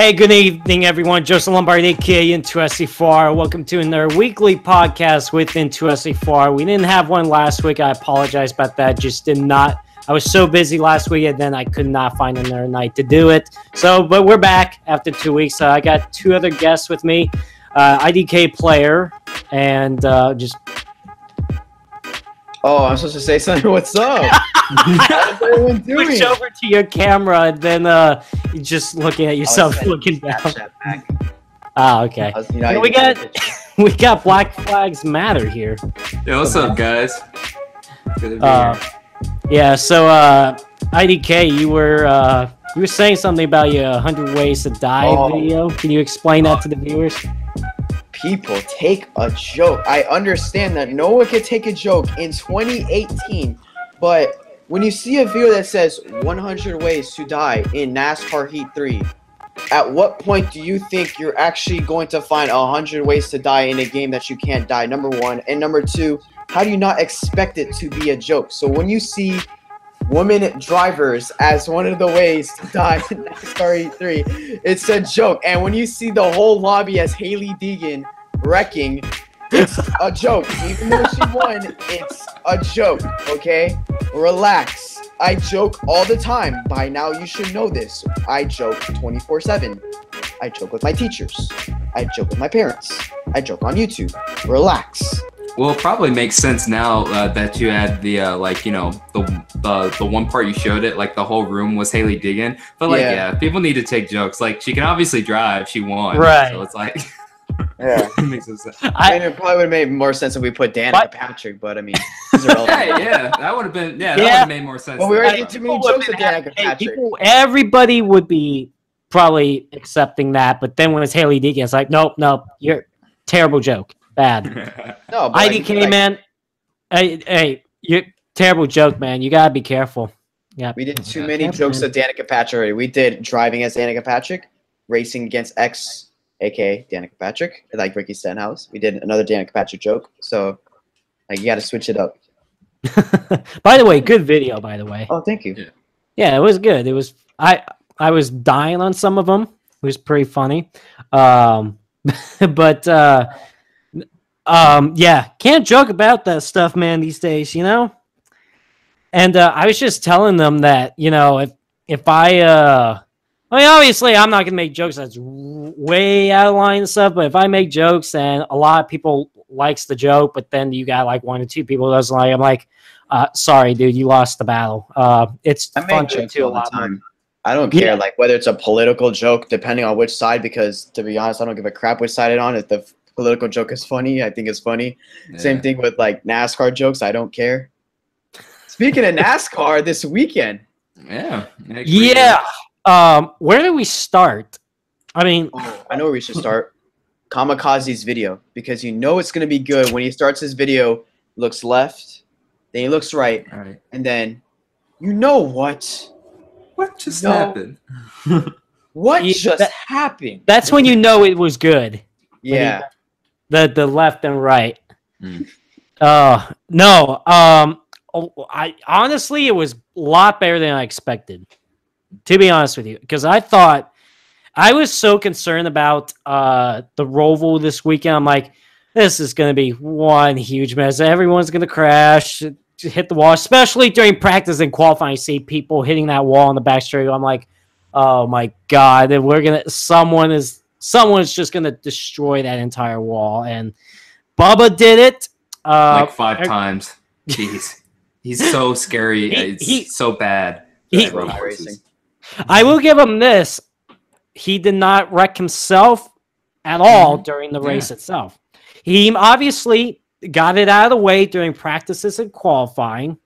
Hey, good evening, everyone. Joseph Lombardi, aka N2SC4R. Welcome to another weekly podcast with N2SC4R. We didn't have one last week. I apologize about that. Just did not. I was so busy last week, and then I could not find another night to do it. But we're back after 2 weeks. I got two other guests with me, IDK player, and just. Oh, I'm supposed to say something. What's up? How's everyone doing? Switch over to your camera, and then you're just looking at yourself, looking down. Ah, okay. We got Black Flags Matter here. Yo, what's up, guys? Good to be here. Yeah. So, IDK, you were saying something about your 100 Ways to Die video. Can you explain that to the viewers? People take a joke. I understand that no one can take a joke in 2018, but when you see a video that says 100 Ways to Die in NASCAR Heat 3, at what point do you think you're actually going to find 100 ways to die in a game that you can't die, number one? And number two, how do you not expect it to be a joke? So when you see women drivers as one of the ways to die in NASCAR Heat 3, it's a joke. And when you see the whole lobby as Hailie Deegan wrecking, it's a joke. Even though she won, it's a joke, okay? Relax. I joke all the time. By now, you should know this. I joke 24/7. I joke with my teachers. I joke with my parents. I joke on YouTube. Relax. Well, it probably makes sense now that you had the the one part you showed it, like the whole room was Hailie Deegan. But yeah, people need to take jokes. Like, she can obviously drive. She won. Right. So it's like, yeah, it makes sense. I mean, it probably would have made more sense if we put Danica Patrick, but I mean, yeah, that would have been, that would have made more sense. Well, we already did too many jokes with Danica Patrick. Everybody would be probably accepting that, but then when it's Hailie Deegan, it's like, nope, you're terrible joke. Bad. No, IDK, man. Hey, you terrible joke, man. You gotta be careful. Yeah. We did too many jokes of Danica Patrick already. We did driving as Danica Patrick, racing against X, aka Danica Patrick, like Ricky Stenhouse. We did another Danica Patrick joke. So, like, you gotta switch it up. By the way, good video. By the way. Oh, thank you. Yeah, it was good. It was. I was dying on some of them. It was pretty funny. But. Yeah, can't joke about that stuff, man, these days, you know? And I was just telling them that, you know, if I mean, obviously I'm not going to make jokes that's way out of line and stuff, but if I make jokes and a lot of people likes the joke, but then you got like one or two people that doesn't like, I'm like, sorry, dude, you lost the battle. It's fun too a lot more. I don't care, like, whether it's a political joke, depending on which side, because to be honest, I don't give a crap which side it's on. If the political joke is funny, I think it's funny. Yeah. Same thing with like NASCAR jokes. I don't care. Speaking of NASCAR, this weekend. Yeah. Where do we start? I mean, I know where we should start. Kamikaze's video, because you know it's gonna be good when he starts his video. Looks left, then he looks right, and then you know what? What just happened? What just happened? That's when you know it was good. Yeah. The left and right. No. I honestly, it was a lot better than I expected. To be honest with you, because I thought I was so concerned about the Roval this weekend. I'm like, this is going to be one huge mess. Everyone's going to crash, hit the wall, especially during practice and qualifying. I see people hitting that wall on the back straight. I'm like, oh my god, someone's just going to destroy that entire wall. And Bubba did it. Like 5 times. Jeez. He's so scary. He's so bad. I will give him this. He did not wreck himself at all during the race itself. He obviously got it out of the way during practices and qualifying,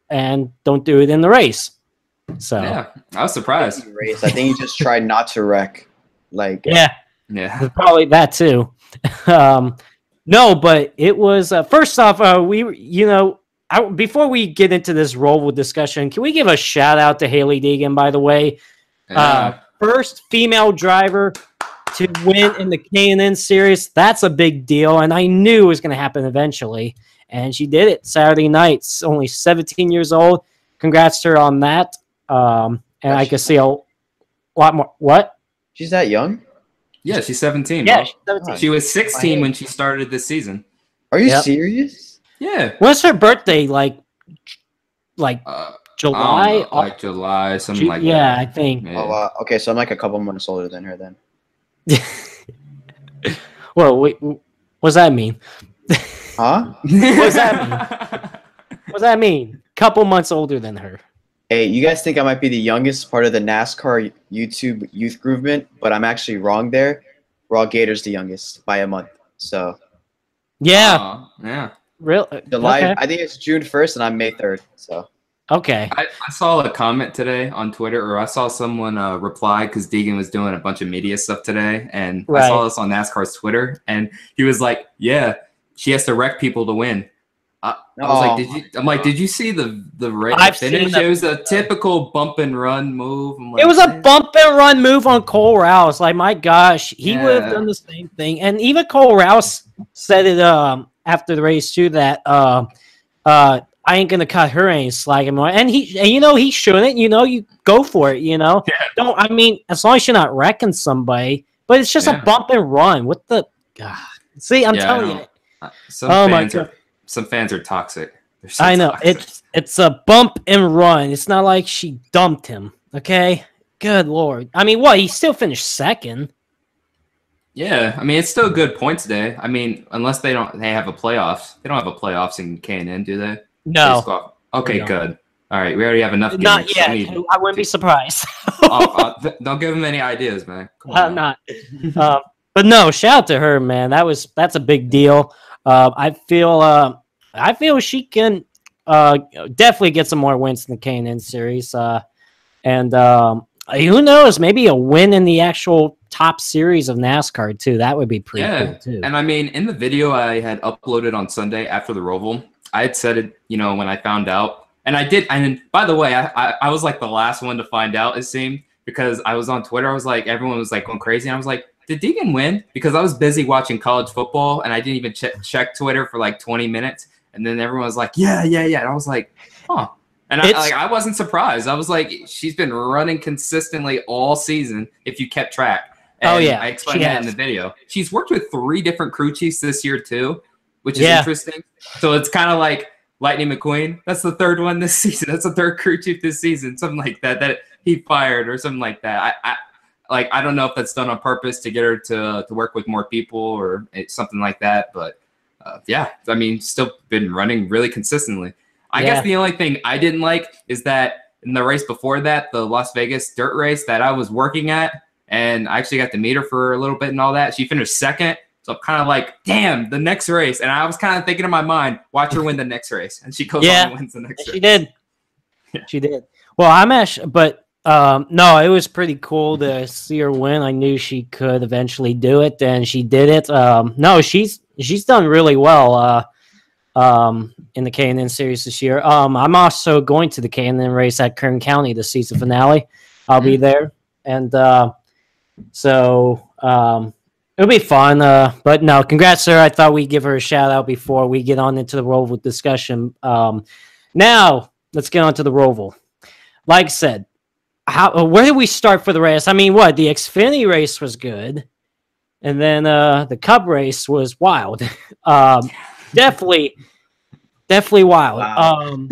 and don't do it in the race. So yeah, I was surprised. I think he just tried not to wreck. Like, yeah, probably that too. No, but it was first off, before we get into this Roval discussion, can we give a shout out to Hailie Deegan? By the way, first female driver to win in the K&N series. That's a big deal, and I knew it was going to happen eventually. And she did it Saturday night. Only 17 years old. Congrats to her on that. And I can see a lot more. What? She's that young? Yeah, she's 17. Yeah, Bro. she's 17. She was 16 when she started this season. Are you Yep. serious? Yeah. When's her birthday? Like July? I don't know, like July, something like yeah, that. I think. Yeah. Oh, okay, so I'm like a couple months older than her then. Well, wait, what does that mean? Huh? What does that mean? What does that mean? Couple months older than her. Hey, you guys think I might be the youngest part of the NASCAR YouTube youth movement, but I'm actually wrong there. Raw Gator's the youngest by a month. So Yeah. Yeah. Real. July, Okay. I think it's June 1st, and I'm May 3rd. So Okay. I saw a comment today on Twitter, or I saw someone reply because Deegan was doing a bunch of media stuff today, and I saw Right. this on NASCAR's Twitter, and he was like, "Yeah, she has to wreck people to win." I was like, "Did you?" I'm like, "Did you see the race I've finish? seen It was a typical bump and run move." I'm like, It was a "Man." bump and run move on Cole Rouse. Like, my gosh, he would have Yeah. done the same thing. And even Cole Rouse said it after the race too that I ain't gonna cut her any slack anymore. And he shouldn't. You go for it. Yeah. Don't. I mean, as long as you're not wrecking somebody, but it's just a Yeah. bump and run. What the? God. See, I'm Yeah, I telling know. you. Some fans are toxic. They're so I know toxic. it's a bump and run. It's not like she dumped him. Okay, good lord. I mean, what? He still finished second. Yeah, I mean it's still a good points day. I mean, unless they have a playoffs. They don't have a playoffs in K&N, do they? No, Okay, They don't. good. All right, we already have enough. not gimmicks. yet. Don't I wouldn't be surprised. don't give them any ideas, man. Come on I'm now. not. But no, shout out to her, man. That's a big deal. I feel she can definitely get some more wins in the K&N series. And who knows? Maybe a win in the actual top series of NASCAR too. That would be pretty cool too. And I mean, in the video I had uploaded on Sunday after the Roval, I had said it, when I found out, and I did. And by the way, I was like the last one to find out, it seemed, because I was on Twitter. I was like, everyone was like going crazy. And I was like, did Deegan win? Because I was busy watching college football and I didn't even check Twitter for like 20 minutes. And then everyone was like, yeah. And I was like, huh. And I wasn't surprised. I was like, she's been running consistently all season if you kept track. And I explained that in the video. She's worked with 3 different crew chiefs this year too, which is interesting. So it's kind of like Lightning McQueen. That's the 3rd one this season. That's the 3rd crew chief this season. Something like that he fired or something like that. I don't know if that's done on purpose to get her to work with more people or something like that. But I mean, still been running really consistently. I guess the only thing I didn't like is that in the race before that, the Las Vegas dirt race that I was working at, and I actually got to meet her for a little bit and all that. She finished 2nd. So I'm kind of like, damn, the next race. And I was kind of thinking in my mind, watch her win the next race. And she goes on and wins the next race. She did. Yeah. She did. Well, no, it was pretty cool to see her win. I knew she could eventually do it, and she did it. No, she's done really well in the K&N series this year. I'm also going to the K&N race at Kern County, the season finale. I'll be there, and so it'll be fun. But no, congrats, sir. I thought we'd give her a shout out before we get on into the Roval discussion. Now let's get on to the Roval. Like I said, where did we start for the race? I mean, the Xfinity race was good, and then the Cup race was wild. Definitely wild. Wow.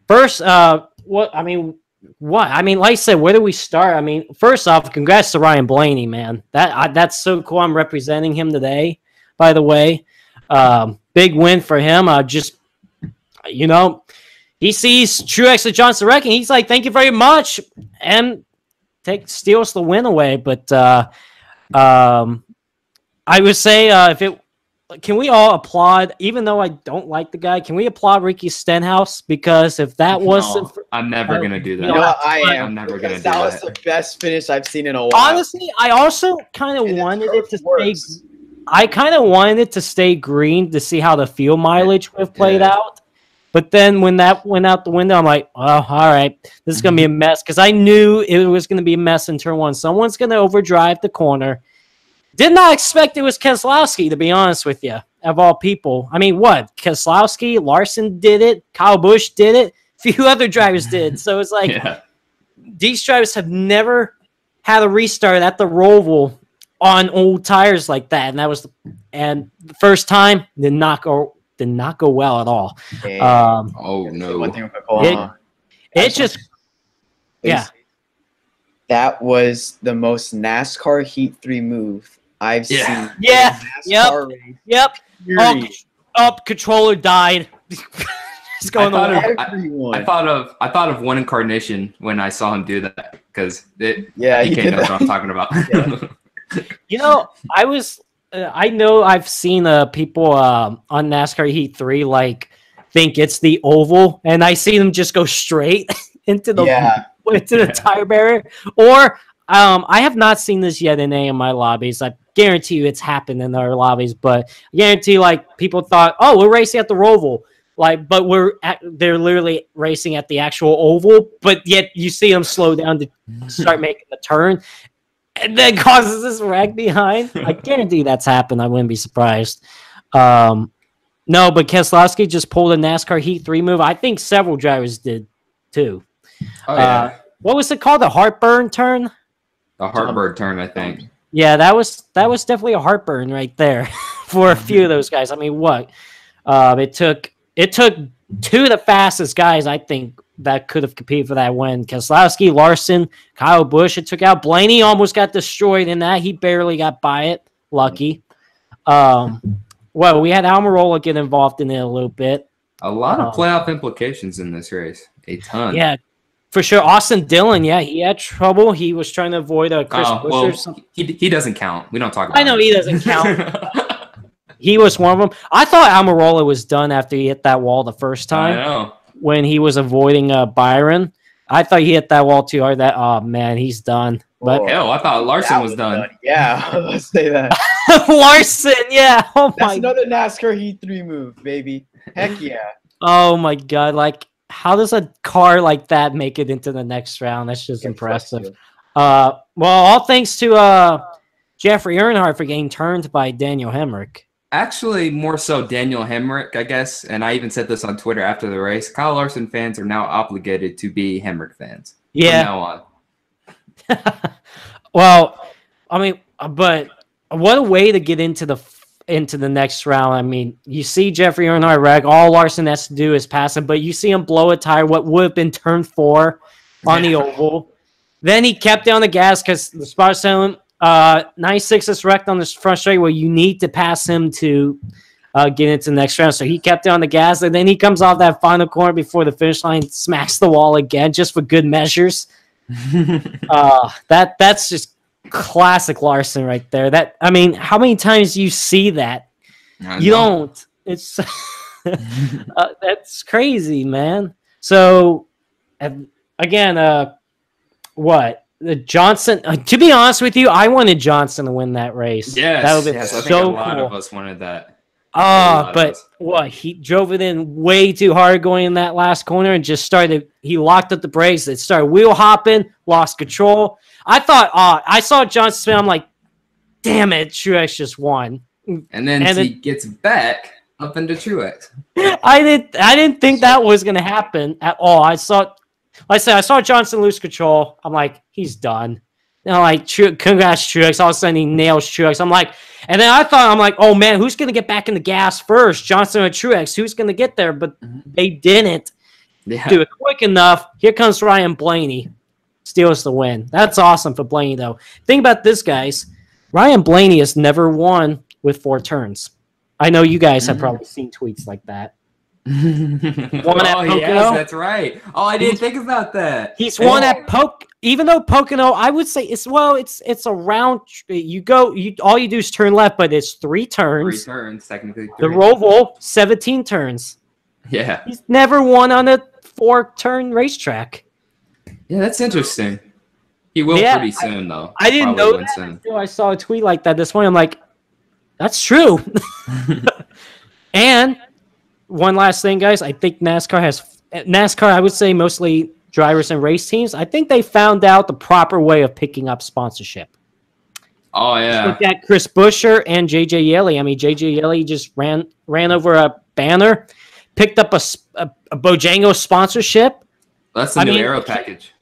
First, like I said, where do we start? I mean, first off, congrats to Ryan Blaney, man. That's so cool. I'm representing him today, by the way. Big win for him. He sees Truex and Johnson wrecking. He's like, thank you very much, and steals the win away. But I would say can we all applaud, even though I don't like the guy, can we applaud Ricky Stenhouse? Because if that wasn't... I'm never going to do that. I am. I'm never going to do that. That was the best finish I've seen in a while. Honestly, I also kind of wanted it to stay... I kind of wanted it to stay green to see how the fuel mileage would have played out. But then when that went out the window, I'm like, oh, all right, this is going to be a mess. Because I knew it was going to be a mess in turn 1. Someone's going to overdrive the corner. Did not expect it was Keselowski, to be honest with you, of all people. I mean, Keselowski, Larson did it, Kyle Busch did it, a few other drivers did. So it's like these drivers have never had a restart at the Roval on old tires like that, and the first time did not go well at all. Oh no! One thing with Nicole, that was the most NASCAR Heat 3 move I've seen. Yeah. Yep. Up. Controller died. It's going I thought of one incarnation when I saw him do that because he knows what I'm talking about. Yeah. I know I've seen people on NASCAR Heat 3 like think it's the oval, and I see them just go straight into the tire barrier. Or I have not seen this yet in any of my lobbies. I guarantee you it's happened in our lobbies, but I guarantee like people thought, oh, we're racing at the Roval. Like, but they're literally racing at the actual oval, but yet you see them slow down to start making the turn, and then causes this wreck behind. I guarantee that's happened. I wouldn't be surprised. No, but Keselowski just pulled a NASCAR Heat 3 move. I think several drivers did too. Oh, yeah. What was it called? The heartburn turn? The heartburn turn, I think. Yeah, that was definitely a heartburn right there for a few of those guys. I mean, what? It took two of the fastest guys, I think, that could have competed for that win. Keselowski, Larson, Kyle Busch. It took out Blaney, almost got destroyed in that. He barely got by it. Lucky. Well, we had Almirola get involved in it a little bit. A lot of playoff implications in this race. A ton. Yeah, for sure. Austin Dillon, he had trouble. He was trying to avoid a Chris Busch or something. He doesn't count. We don't talk about him. I know he doesn't count. He was one of them. I thought Almirola was done after he hit that wall the first time. I know. When he was avoiding Byron. I thought he hit that wall too hard. Oh, man, he's done. But I thought Larson was done. Yeah, let's say that. Larson, yeah. Oh, That's another NASCAR Heat 3 move, baby. Heck yeah. Oh, my God. Like, how does a car like that make it into the next round? That's just impressive. Well, all thanks to Jeffrey Earnhardt for getting turned by Daniel Hemrick. Actually, more so Daniel Hemrick, I guess. And I even said this on Twitter after the race. Kyle Larson fans are now obligated to be Hemrick fans. Yeah. From now on. Well, I mean, but what a way to get into the next round. I mean, you see Jeffrey Earnhardt wreck. All Larson has to do is pass him, but you see him blow a tire, what would have been turn 4 on the oval. Then he kept down the gas because the spot telling him, 96 is wrecked on this front straight where you need to pass him to get into the next round. So he kept down the gas, and then he comes off that final corner before the finish line, smacks the wall again just for good measures. That's just classic Larson right there. I mean, how many times do you see that? You don't. It's that's crazy, man. So again, what? The Johnson. To be honest with you, I wanted Johnson to win that race. Yes, that would have been I so think a cool. lot of us wanted that. But what? He drove it in way too hard going in that last corner and just he locked up the brakes. It started wheel hopping, lost control. I thought, I saw Johnson spin. I'm like, damn it, Truex just won. And then he gets back up into Truex. I didn't think that was going to happen at all. I saw Johnson lose control. I'm like, he's done. And I'm like, congrats, Truex. All of a sudden, he nails Truex. I'm like, and then I'm like, oh man, who's going to get back in the gas first? Johnson or Truex? Who's going to get there? But they didn't do it quick enough. Here comes Ryan Blaney. Steals the win. That's awesome for Blaney, though. Think about this, guys. Ryan Blaney has never won with 4 turns. I know you guys have probably seen tweets like that. Yes, that's right. Oh, I didn't think about that. He's won at even though Pocono, I would say it's around. All you do is turn left, but it's 3 turns. 3 turns, technically. 3. The Roval, 17 turns. Yeah, he's never won on a 4-turn racetrack. Yeah, that's interesting. He will pretty soon, though. I didn't know that until I saw a tweet like that this morning. I'm like, that's true. And one last thing, guys. I think NASCAR, I would say mostly drivers and race teams, I think they found out the proper way of picking up sponsorship. Oh, yeah. Look at Chris Buescher and J.J. Yeley. I mean, J.J. Yeley just ran over a banner, picked up a Bojangles sponsorship. That's the new Aero package.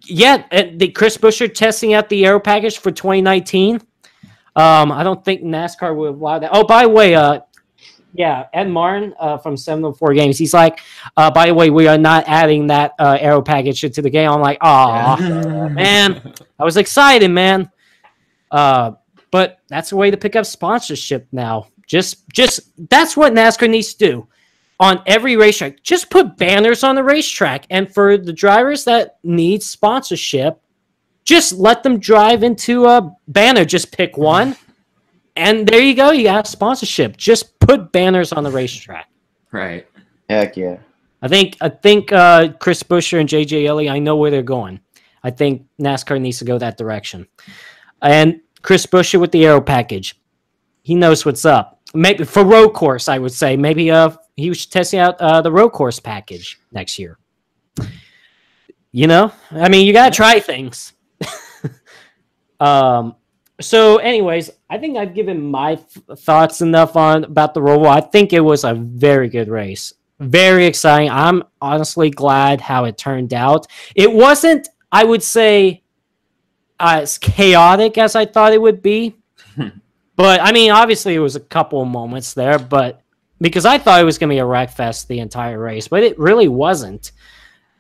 Yeah, the Chris Buescher testing out the aero package for 2019. I don't think NASCAR would allow that. Oh, by the way, yeah, Ed Martin from 704 Games, he's like, by the way, we are not adding that aero package into the game. I'm like, aw, man. I was excited, man. But that's a way to pick up sponsorship now. Just that's what NASCAR needs to do on every racetrack. Just put banners on the racetrack, and for the drivers that need sponsorship, just let them drive into a banner. Just pick one, and there you go. You got sponsorship. Just put banners on the racetrack. Right. Heck yeah. I think Chris Buescher and JJ Elliott, I know where they're going. I think NASCAR needs to go that direction. And Chris Buescher with the aero package, he knows what's up. Maybe for road course, I would say maybe he was testing out the road course package next year. You know, I mean, you gotta try things. So, anyways, I think I've given my thoughts enough about the Roval. I think it was a very good race, very exciting. I'm honestly glad how it turned out. It wasn't, I would say, as chaotic as I thought it would be. But, I mean, obviously it was a couple of moments there, but because I thought it was going to be a wreck fest the entire race, but it really wasn't.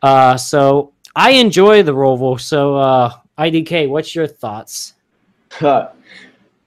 So I enjoy the Roval. So, IDK, what's your thoughts?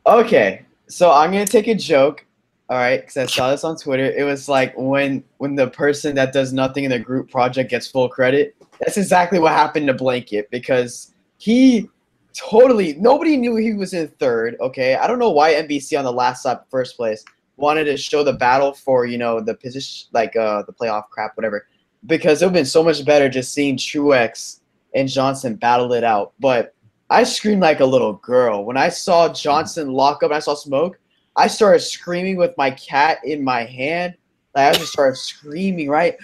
Okay, so I'm going to take a joke, all right, because I saw this on Twitter. It was like when the person that does nothing in the group project gets full credit. That's exactly what happened to Blanket, because he totally, nobody knew he was in third, okay? I don't know why NBC on the last lap, first place, wanted to show the battle for, you know, the position, like the playoff crap, whatever, because it would have been so much better just seeing Truex and Johnson battle it out. But I screamed like a little girl. When I saw Johnson lock up and I saw smoke, I started screaming with my cat in my hand. Like, I just started screaming, right?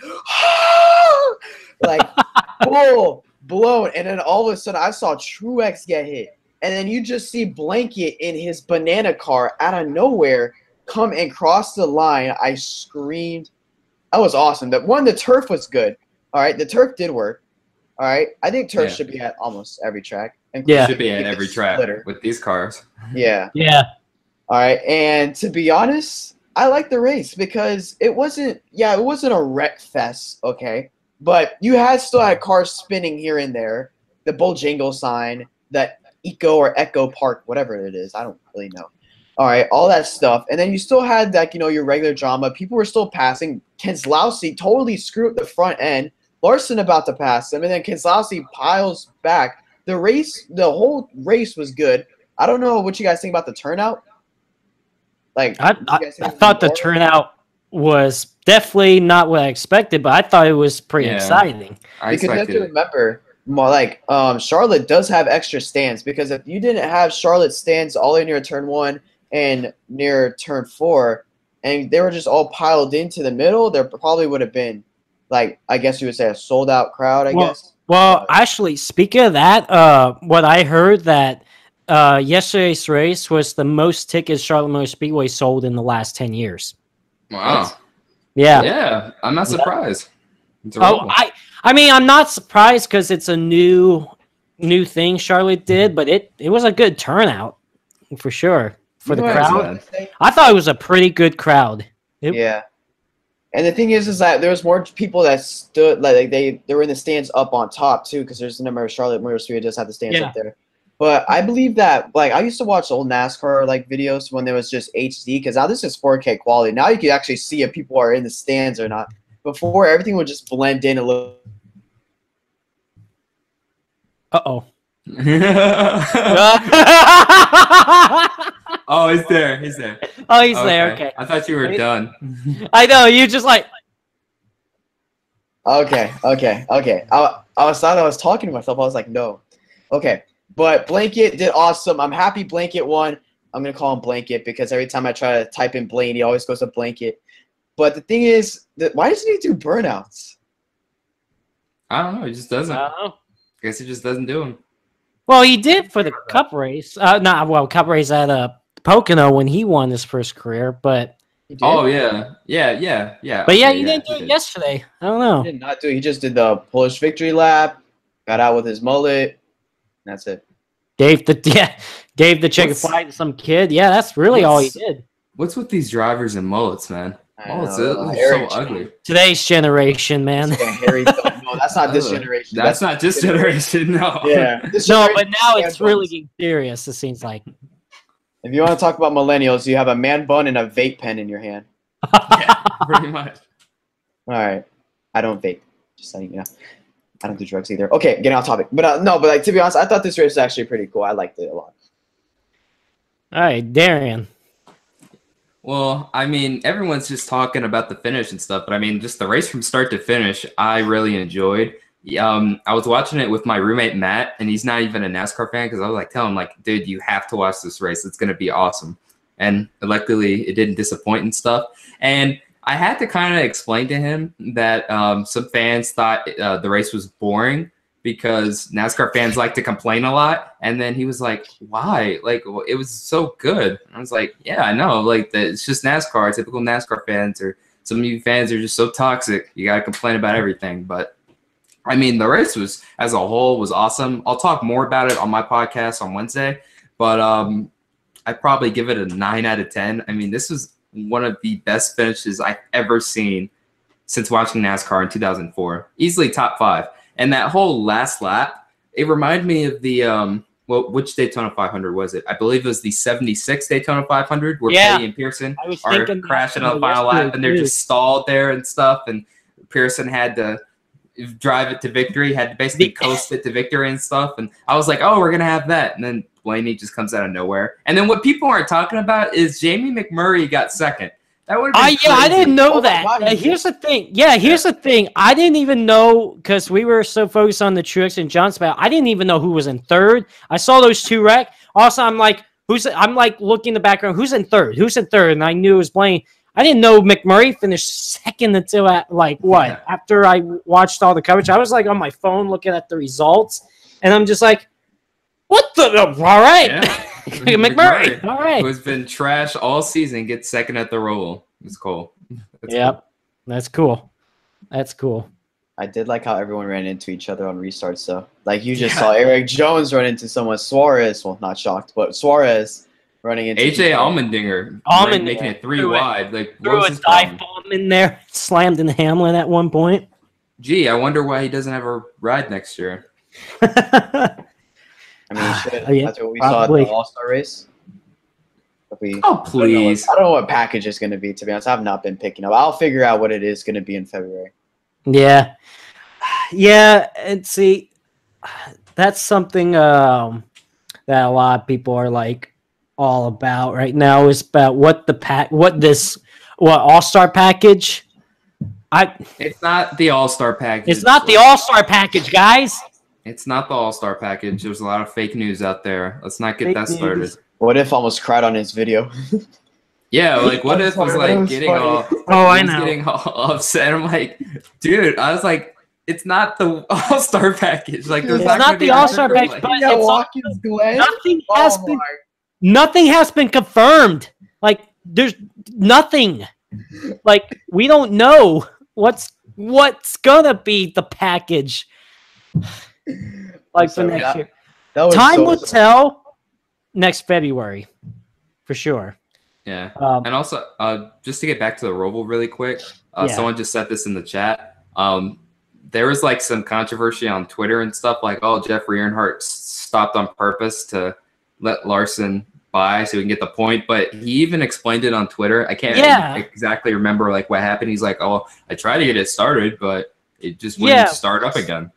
Like, full blown. And then all of a sudden, I saw Truex get hit. And then you just see Blanket in his banana car out of nowhere come and cross the line. I screamed. That was awesome. The turf was good. All right, the turf did work. All right, I think turf should be at almost every track. Yeah, should be at every track with these cars. Yeah. Yeah. All right, and to be honest, I like the race because it wasn't a wreck fest, okay? But you still had cars spinning here and there. The Bojangles sign, that Eco or Echo Park, whatever it is, I don't really know. All right, all that stuff. And then you still had, like, you know, your regular drama. People were still passing. Keselowski totally screwed up the front end. Larson about to pass him, and then Keselowski piles back. The whole race was good. I don't know what you guys think about the turnout. Like, I thought the turnout was definitely not what I expected, but I thought it was pretty exciting. Because you have to remember, like, Charlotte does have extra stands, because if you didn't have Charlotte stands all the way near turn 1 and near turn 4, and they were just all piled into the middle, there probably would have been, like, I guess you would say a sold-out crowd, I guess. Well, actually, speaking of that, what I heard that yesterday's race was the most tickets Charlotte Motor Speedway sold in the last 10 years. Wow. Yeah. Yeah, I'm not surprised. I mean, I'm not surprised because it's a new thing Charlotte did, but it was a good turnout for sure for the crowd. I thought it was a pretty good crowd. Yeah. And the thing is that there was more people that stood, like they were in the stands up on top too, because there's a number of Charlotte Motor Speedway does have the stands up there. But I believe that, like, I used to watch old NASCAR like videos when there was just HD, because now this is 4K quality. Now you can actually see if people are in the stands or not. Before, everything would just blend in a little. Uh-oh. Oh, he's there. He's there. Oh, he's there. Okay. I thought you were done. I know. You just like. Okay. I thought I was talking to myself. I was like, no. Okay. But Blanket did awesome. I'm happy Blanket won. I'm going to call him Blanket because every time I try to type in Blaine, he always goes to Blanket. But the thing is, why doesn't he do burnouts? I don't know. He just doesn't. I guess he just doesn't do them. Well, he did for the Cup race. Cup race at Pocono when he won his first career, but. Oh, yeah. But yeah, he didn't do it yesterday. I don't know. He did not do it. He just did the Polish victory lap. got out with his mullet. That's it. Gave the chicken fly to some kid. Yeah, that's really all he did. What's with these drivers and mullets, man? Mullets are so ugly. Today's generation, man. No, that's not this generation. That's not this generation. No. Yeah. No, but now it's really getting serious. It seems like. If you want to talk about millennials, you have a man bun and a vape pen in your hand. Yeah, pretty much. All right. I don't vape. Just letting you know. I don't do drugs either. Okay, getting off topic. But no, but like to be honest, I thought this race was actually pretty cool. I liked it a lot. All right, Darian. Well, I mean, everyone's just talking about the finish and stuff, but I mean, just the race from start to finish, I really enjoyed. I was watching it with my roommate Matt, and he's not even a NASCAR fan because I was like, telling him, like, dude, you have to watch this race. It's gonna be awesome. And luckily, it didn't disappoint and stuff. And I had to kind of explain to him that some fans thought the race was boring because NASCAR fans like to complain a lot. And then he was like, why? Like, it was so good. And I was like, yeah, I know. Like, it's just NASCAR. Typical NASCAR fans, or some of you fans are just so toxic. You got to complain about everything. But, I mean, the race was, as a whole, was awesome. I'll talk more about it on my podcast on Wednesday. But I'd probably give it a 9 out of 10. I mean, this was one of the best finishes I've ever seen since watching NASCAR in 2004. Easily top 5. And that whole last lap, it reminded me of the which Daytona 500 was it? I believe it was the 76 Daytona 500 where Petty and Pearson are crashing on the final lap, and they're just stalled there and stuff. And Pearson had to drive it to victory, had to basically coast it to victory and stuff. And I was like, oh, we're gonna have that. And then Blaney just comes out of nowhere. And then what people aren't talking about is Jamie McMurray got second. That would have been I didn't know that. Here's the thing. Yeah, here's the thing. I didn't even know because we were so focused on the Truex and Johnson battle. I didn't even know who was in third. I saw those two wreck. Also, I'm like looking in the background. Who's in third? Who's in third? And I knew it was Blaine. I didn't know McMurray finished second until after I watched all the coverage. I was like on my phone looking at the results, and I'm just like, what the? All right. Yeah. McMurray. All right. Who has been trash all season gets second at the Roval. It's cool. Yep. Cool. That's cool. That's cool. I did like how everyone ran into each other on restarts, though. Like, you just saw Eric Jones run into someone. Suarez. Well, not shocked, but Suarez running into AJ Allmendinger making it 3 wide. Like, threw a dive bomb in there. Slammed in Hamlin at one point. Gee, I wonder why he doesn't have a ride next year. I mean, that's what we saw at the All-Star race. Oh, please. I don't know what package is going to be, to be honest. I have not been picking up. I'll figure out what it is going to be in February. Yeah. Yeah, and see, that's something that a lot of people are, like, all about right now is about what All-Star package. It's not the All-Star package. It's not the All-Star package, guys. It's not the All-Star package. There's a lot of fake news out there. Let's not get that started. What if almost cried on his video? Yeah, like what if was like getting all getting all upset. I'm like, dude, I was like, it's not the All-Star package. Like, there's not the All-Star package, but nothing has been confirmed. Like, there's nothing. Like, we don't know what's gonna be the package. Like for next year. Time will tell next February, for sure. Yeah. And also, just to get back to the Roval really quick, someone just said this in the chat. There was like some controversy on Twitter and stuff like, oh, Jeffrey Earnhardt stopped on purpose to let Larson by so we can get the point. But he even explained it on Twitter. I can't exactly remember like what happened. He's like, oh, I tried to get it started, but it just wouldn't start up again.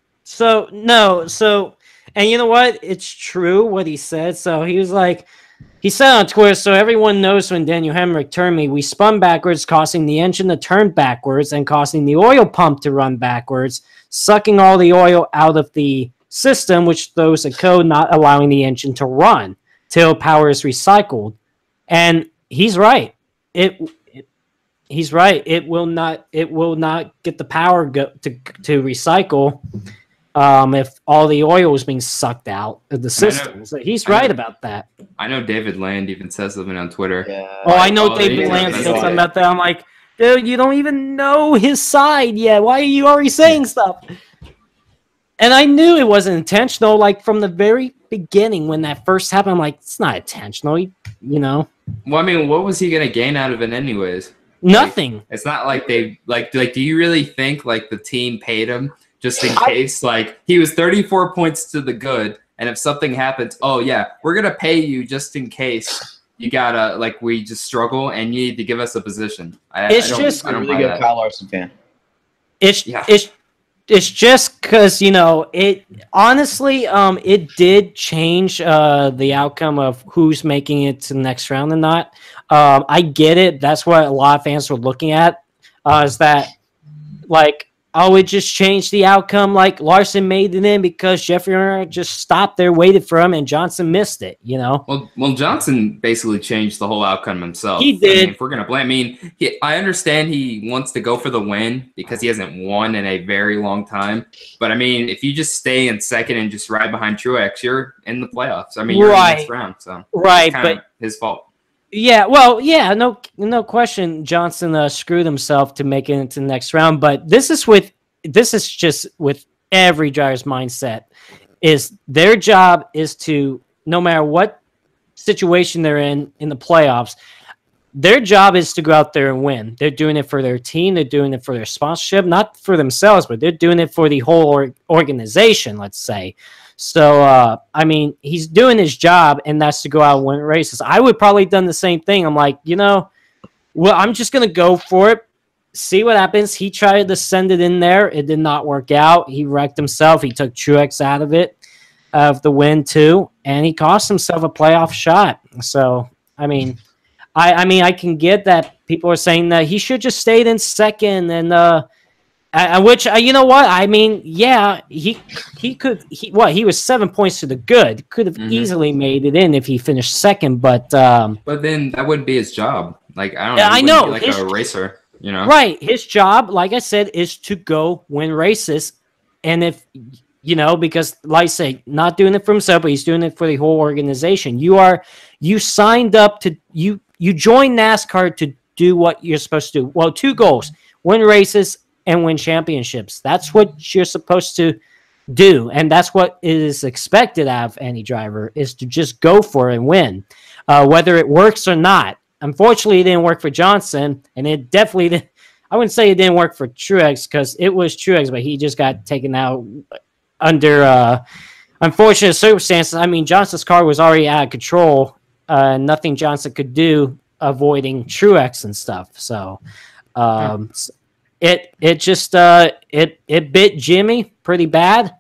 And you know what? It's true what he said. So he was like, he said on Twitter, so everyone knows when Daniel Hemrick turned me, we spun backwards, causing the engine to turn backwards and causing the oil pump to run backwards, sucking all the oil out of the system, which throws a code not allowing the engine to run till power is recycled. And he's right. He's right. It will not get the power to recycle. If all the oil is being sucked out of the system. So he's right about that. I know David Land even says something on Twitter. Yeah. I know David Land said something about that. I'm like, dude, you don't even know his side yet. Why are you already saying stuff? And I knew it wasn't intentional. Like from the very beginning, when that first happened, I'm like, it's not intentional. You know. Well, I mean, what was he gonna gain out of it, anyways? Nothing. Like, it's not like they like. Do you really think like the team paid him just in case? Like he was 34 points to the good, and if something happens, oh yeah, we're gonna pay you just in case you gotta like we just struggle and you need to give us a position. I'm a really good Kyle Larson fan. It's just because, you know, it honestly, it did change the outcome of who's making it to the next round and not. I get it. That's what a lot of fans were looking at, is that, like, oh, it just changed the outcome. Like, Larson made it in because Jeffrey Earnhardt just stopped there, waited for him, and Johnson missed it, you know? Well, Johnson basically changed the whole outcome himself. He did. I mean, if we're going to blame, I mean, I understand he wants to go for the win because he hasn't won in a very long time. But, I mean, if you just stay in second and just ride behind Truex, you're in the playoffs. I mean, you're in the next round. So right, it's kind of his fault. Yeah, well, yeah, no question. Johnson screwed himself to make it into the next round, but this is just with every driver's mindset. Is their job is to, no matter what situation they're in the playoffs, their job is to go out there and win. They're doing it for their team. They're doing it for their sponsorship, not for themselves, but they're doing it for the whole organization, let's say. So, I mean, he's doing his job, and that's to go out and win races. I would probably have done the same thing. I'm like, you know, well, I'm just going to go for it, see what happens. He tried to send it in there. It did not work out. He wrecked himself. He took Truex out of it, of the win, too, and he cost himself a playoff shot. So, I mean, I can get that people are saying that he should just stayed in second, and which you know what, I mean, yeah, he was 7 points to the good, could have easily made it in if he finished second, but then that wouldn't be his job. Like I don't know, like a racer, you know, right? His job, like I said, is to go win races, and if you know, because like I say, not doing it for himself, but he's doing it for the whole organization. You signed up to you joined NASCAR to do what you're supposed to do. Well, 2 goals: win races and win championships. That's what you're supposed to do, and that's what is expected out of any driver, is to just go for it and win, whether it works or not. Unfortunately, it didn't work for Johnson, and it definitely didn't. I wouldn't say it didn't work for Truex, because it was Truex, but he just got taken out under unfortunate circumstances. I mean, Johnson's car was already out of control. Nothing Johnson could do avoiding Truex and stuff. So, It just it bit Jimmy pretty bad,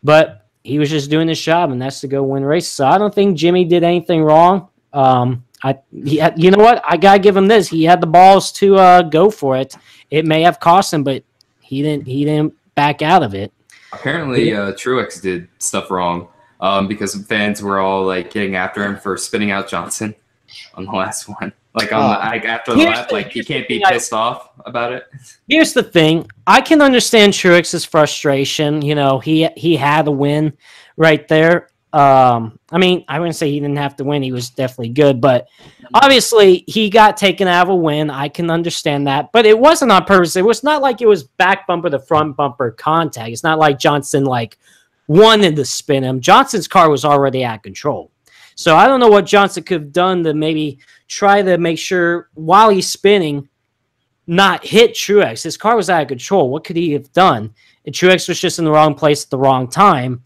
but he was just doing his job, and that's to go win races. So I don't think Jimmy did anything wrong. You know what? I gotta give him this. He had the balls to go for it. It may have cost him, but he didn't back out of it. Apparently, Truex did stuff wrong because fans were all like getting after him for spinning out Johnson on the last one. Like after the lap, like he can't be pissed off about it. Here's the thing: I can understand Truex's frustration. You know, he had a win right there. I mean, I wouldn't say he didn't have to win; he was definitely good. But obviously, he got taken out of a win. I can understand that, but it wasn't on purpose. It was not like it was back bumper to front bumper contact. It's not like Johnson like wanted to spin him. Johnson's car was already out of control. So I don't know what Johnson could have done to maybe try to make sure while he's spinning, not hit Truex. His car was out of control. What could he have done? And Truex was just in the wrong place at the wrong time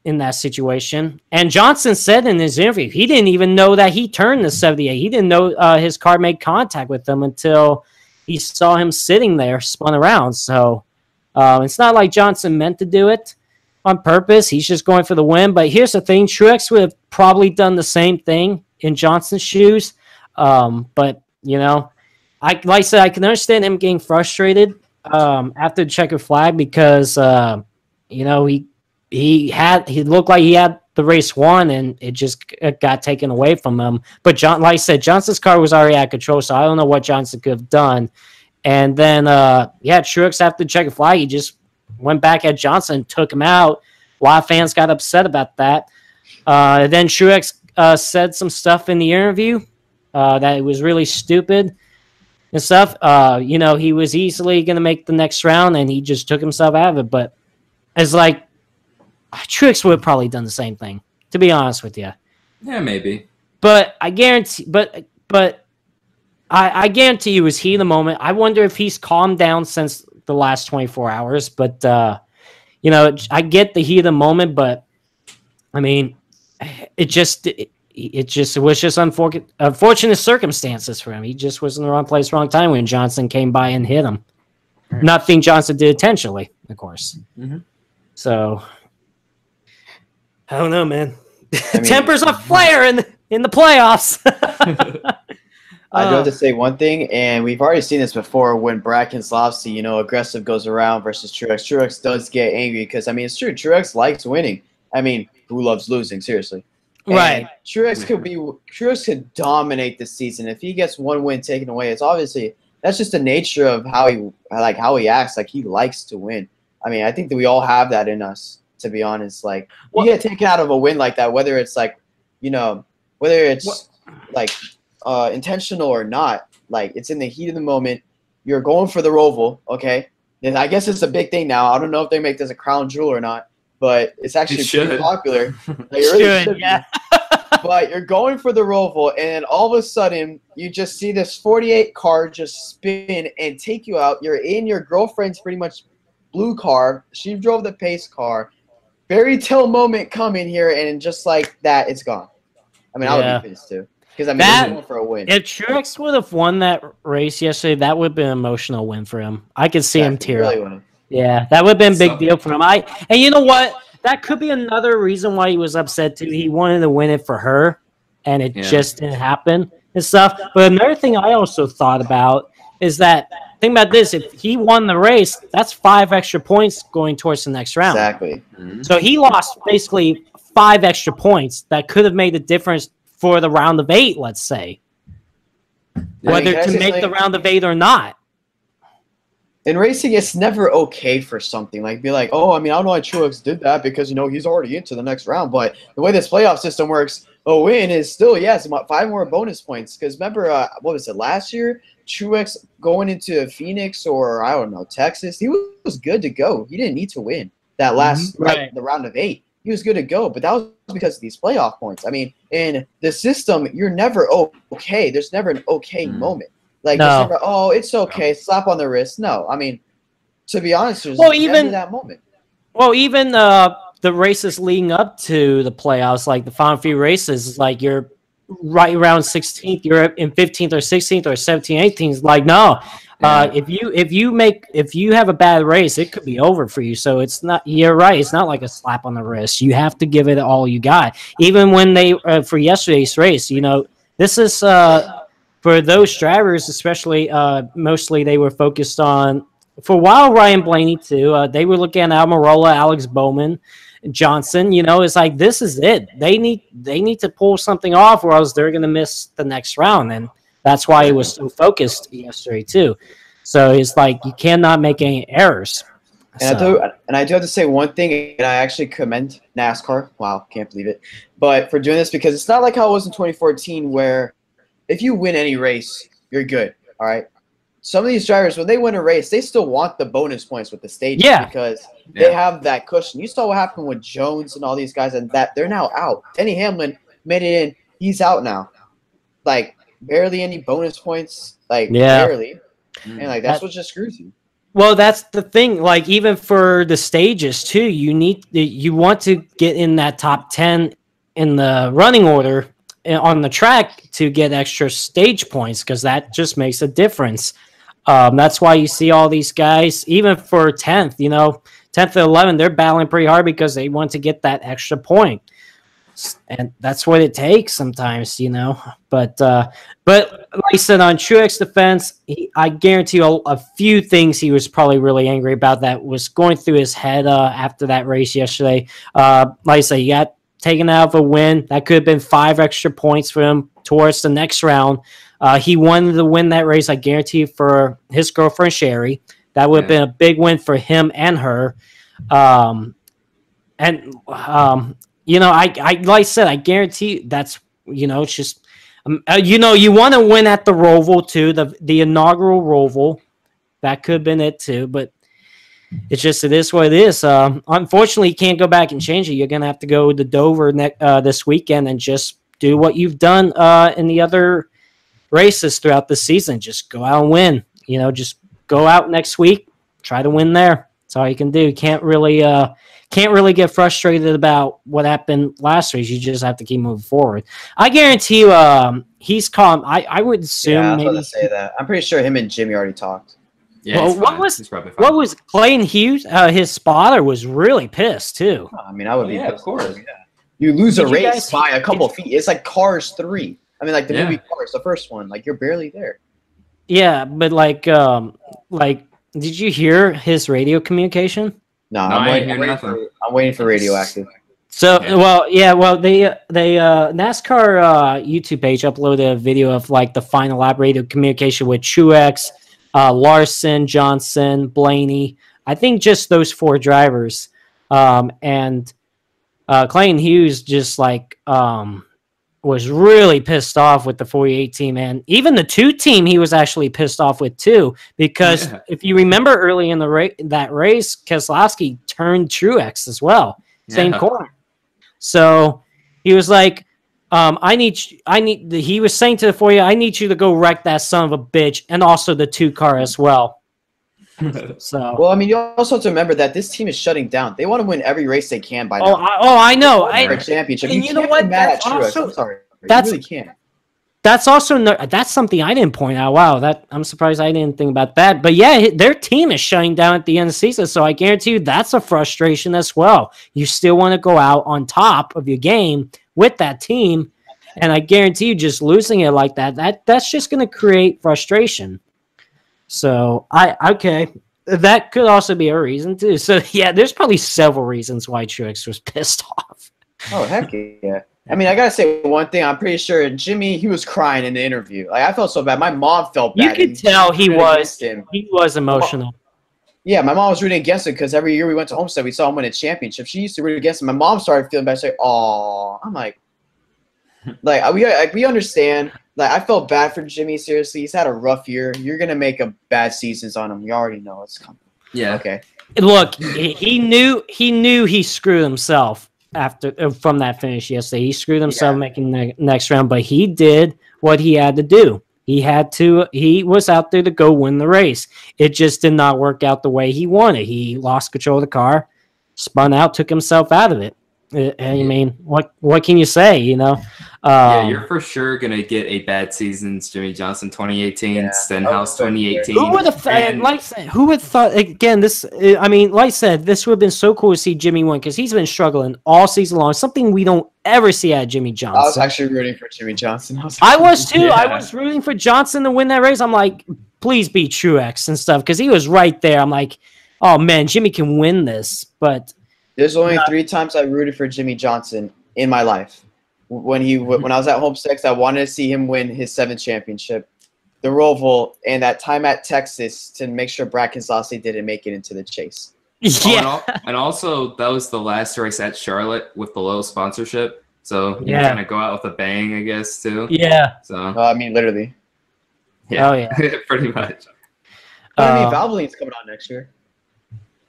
in that situation. And Johnson said in his interview, he didn't even know that he turned the 78. He didn't know his car made contact with him until he saw him sitting there, spun around. So it's not like Johnson meant to do it on purpose. He's just going for the win. But here's the thing: Truex would have probably done the same thing in Johnson's shoes. But you know, like I said, I can understand him getting frustrated after the checkered flag because you know, he looked like he had the race won, and it just got taken away from him. But like I said, Johnson's car was already out of control, so I don't know what Johnson could have done. And then Truex after the checkered flag, he just went back at Johnson, took him out. A lot of fans got upset about that. Then Truex said some stuff in the interview that it was really stupid and stuff. You know, he was easily going to make the next round, and he just took himself out of it. But It's like Truex would have probably done the same thing, to be honest with you. Yeah, maybe. But I guarantee, I guarantee you, was he in the moment? I wonder if he's calmed down since the last 24 hours. But you know, I get the heat of the moment, but I mean, it was just unfortunate circumstances for him. He just was in the wrong place, wrong time when Johnson came by and hit him. Right. Nothing Johnson did intentionally, of course. Mm-hmm. So I don't know, man. I mean, tempers on fire in the playoffs. I do have to say one thing, and we've already seen this before when Brad Keselowski, you know, aggressive goes around versus Truex. Truex does get angry because, I mean, it's true. Truex likes winning. I mean, who loves losing? Seriously. Right. And Truex could dominate this season. If he gets one win taken away, it's obviously that's just the nature of how he acts. Like, he likes to win. I mean, I think that we all have that in us, to be honest. Like, you get taken out of a win like that, whether it's like, you know, whether it's like intentional or not, like, it's in the heat of the moment. You're going for the Roval, okay? And I guess it's a big thing now. I don't know if they make this a crown jewel or not, but it's actually pretty popular. Like, it really should, yeah. But you're going for the Roval, and all of a sudden, you just see this 48 car just spin and take you out. You're in your girlfriend's pretty much blue car. She drove the pace car. Fairy tale moment coming here, and just like that, it's gone. I mean, I would be pissed too. Because, I mean, he's going for a win. If Truex would have won that race yesterday, that would have been an emotional win for him. I could see him tear up. Yeah, that would have been a big deal for him. And you know what? That could be another reason why he was upset too. He wanted to win it for her, and it just didn't happen and stuff. But another thing I also thought about is that, think about this, if he won the race, that's 5 extra points going towards the next round. Exactly. Mm-hmm. So he lost basically 5 extra points that could have made a difference for the round of 8, let's say. Whether to make the round of 8 or not. In racing, it's never okay for something. Like, be like, oh, I mean, I don't know why Truex did that because, you know, he's already into the next round. But the way this playoff system works, a win is still, it's about 5 more bonus points. Because remember, what was it, last year? Truex going into Phoenix or, I don't know, Texas, he was good to go. He didn't need to win that last the round of 8. He was good to go, but that was because of these playoff points. I mean, in the system, you're never okay. There's never an okay moment. Like, there's never, oh, it's okay, slap on the wrist. No, I mean, to be honest, there's never that moment. Well, even the races leading up to the playoffs, like the final few races, like you're right around 16th, you're in 15th or 16th or 17th, 18th. Like, no. If you have a bad race, it could be over for you. So it's not. You're right. It's not like a slap on the wrist. You have to give it all you got. Even when they for yesterday's race, you know, this is for those drivers, especially mostly they were focused on for a while. Ryan Blaney too. They were looking at Almirola, Alex Bowman, Johnson. You know, it's like this is it. They need to pull something off, or else they're going to miss the next round. And that's why it was so focused yesterday too. So it's like you cannot make any errors. And I do have to say one thing, and I actually commend NASCAR. Wow, can't believe it. But for doing this, because it's not like how it was in 2014 where if you win any race, you're good. All right. Some of these drivers, when they win a race, they still want the bonus points with the stages because they have that cushion. You saw what happened with Jones and all these guys, and that they're now out. Denny Hamlin made it in. He's out now. Like, barely any bonus points, like barely, and like that's what just screws you. Well, that's the thing. Like, even for the stages too, you want to get in that top 10 in the running order on the track to get extra stage points because that just makes a difference. That's why you see all these guys, even for 10th, you know, 10th and 11th, they're battling pretty hard because they want to get that extra point. And that's what it takes sometimes, you know. But like I said, on Truex's defense, I guarantee you a few things he was probably really angry about that was going through his head after that race yesterday. Like I said, he got taken out of a win. That could have been 5 extra points for him towards the next round. He wanted to win that race, I guarantee you, for his girlfriend, Sherry. That would have been a big win for him and her. You know, I like I said, I guarantee that's, you know, it's just, you know, you want to win at the Roval too, the inaugural Roval. That could have been it too. But It's just it is what it is. Unfortunately, you can't go back and change it. You're gonna have to go to Dover this weekend and just do what you've done in the other races throughout the season. Just go out and win. Just go out next week, try to win there. That's all you can do. Can't really get frustrated about what happened last race. You just have to keep moving forward. I guarantee you, he's calm. I would assume. Yeah, I was maybe about to say that. I'm pretty sure him and Jimmy already talked. Yeah, well, what was Clayton Hughes? His spotter was really pissed too. I mean, I would be. Yeah, of course. Yeah. You lose a Did you race guys- by a couple feet. It's like Cars 3. I mean, like the Yeah. movie Cars, the first one. Like you're barely there. Yeah, but did you hear his radio communication? No, I ain't hear nothing. I'm waiting for Radioactive. So, Yeah. they NASCAR YouTube page uploaded a video of like the final lap radio communication with Truex, Larson, Johnson, Blaney. I think just those 4 drivers, and Clayton Hughes just was really pissed off with the 48 team, and even the 2 team he was actually pissed off with too, because if you remember early in that race, Keselowski turned Truex as well, same corner. So he was like, he was saying to the 48, I need you to go wreck that son of a bitch, and also the 2 car as well. So Well, I mean, you also have to remember that this team is shutting down. They want to win every race they can by now. I know. For a championship. and You you know can't what? be mad at That's Truex. also- I'm sorry. that's- You really can't. That's also that's something I didn't point out. Wow, I'm surprised I didn't think about that. But yeah, their team is shutting down at the end of the season, so I guarantee you that's a frustration as well. You still want to go out on top of your game with that team, and I guarantee you just losing it like that's just going to create frustration. So that could also be a reason too. So yeah, there's probably several reasons why Truex was pissed off. Oh, heck yeah. I mean, I gotta say one thing. I'm pretty sure Jimmy, he was crying in the interview. Like I felt so bad. My mom felt bad. You could tell he rooting was. against him. He was emotional. Yeah, my mom was rooting against him because every year we went to Homestead, we saw him win a championship. She used to root against him. My mom started feeling bad. She's like, "Oh," I'm like, we understand. Like I felt bad for Jimmy. Seriously, he's had a rough year. You're gonna make a bad seasons on him. We already know it's coming. Yeah. Okay. Look, he knew he screwed himself from that finish yesterday. He screwed himself making the next round, but he did what he had to do. He was out there to go win the race. It just did not work out the way he wanted. He lost control of the car, spun out, took himself out of it. I mean, what can you say, Yeah, you're for sure going to get a bad season, Jimmy Johnson 2018, Stenhouse 2018. Who would have thought, who would have thought, again, this would have been so cool to see Jimmy win because he's been struggling all season long, something we don't ever see out of Jimmy Johnson. I was actually rooting for Jimmy Johnson. I was too. Yeah. I was rooting for Johnson to win that race. I'm like, please beat Truex and stuff because he was right there. I'm like, oh man, Jimmy can win this. But there's only 3 times I rooted for Jimmy Johnson in my life. When I was at Homestead, I wanted to see him win his 7th championship, the Roval, and that time at Texas to make sure Brad Keselowski didn't make it into the chase. Yeah, and also that was the last race at Charlotte with the low sponsorship, so you kind of go out with a bang, I guess, too. Yeah. So I mean, literally. Yeah. Oh yeah. Pretty much. I mean, Valvoline's coming on next year.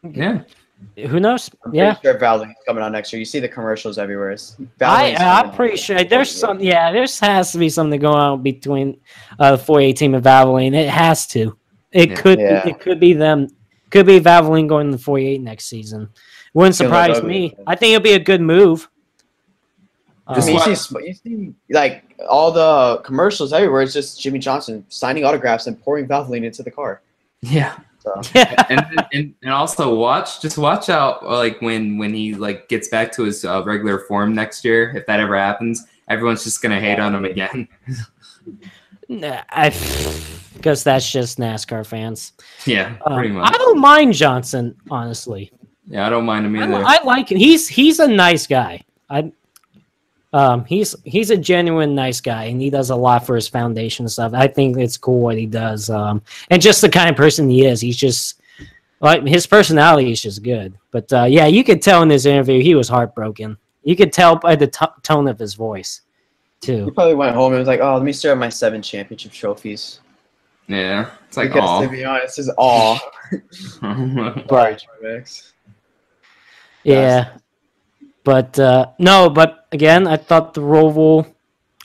Yeah. Who knows? I'm pretty sure Valvoline's coming on next year. You see the commercials everywhere. I'm pretty sure there's some. Yeah, there has to be something going on between the 48 team and Valvoline. It has to. It could be them. Could be Valvoline going to the 48 next season. Wouldn't surprise me. I think it'll be a good move. You see, like all the commercials everywhere. It's just Jimmy Johnson signing autographs and pouring Valvoline into the car. Yeah. So. and also watch out like when he like gets back to his regular form next year. If that ever happens, everyone's just gonna hate on him again. Because that's just NASCAR fans. Yeah, pretty much. I don't mind Johnson, honestly. Yeah, I don't mind him either. I like him. He's a nice guy. He's a genuine nice guy, and he does a lot for his foundation stuff. I think it's cool what he does, and just the kind of person he is. He's just like his personality is just good. But yeah, you could tell in this interview he was heartbroken. You could tell by the tone of his voice, too. He probably went home and was like, "Oh, let me stare at my 7 championship trophies." Yeah, it's like Because to be honest, it's all. But Mix. yeah, but no, but again, I thought the Roval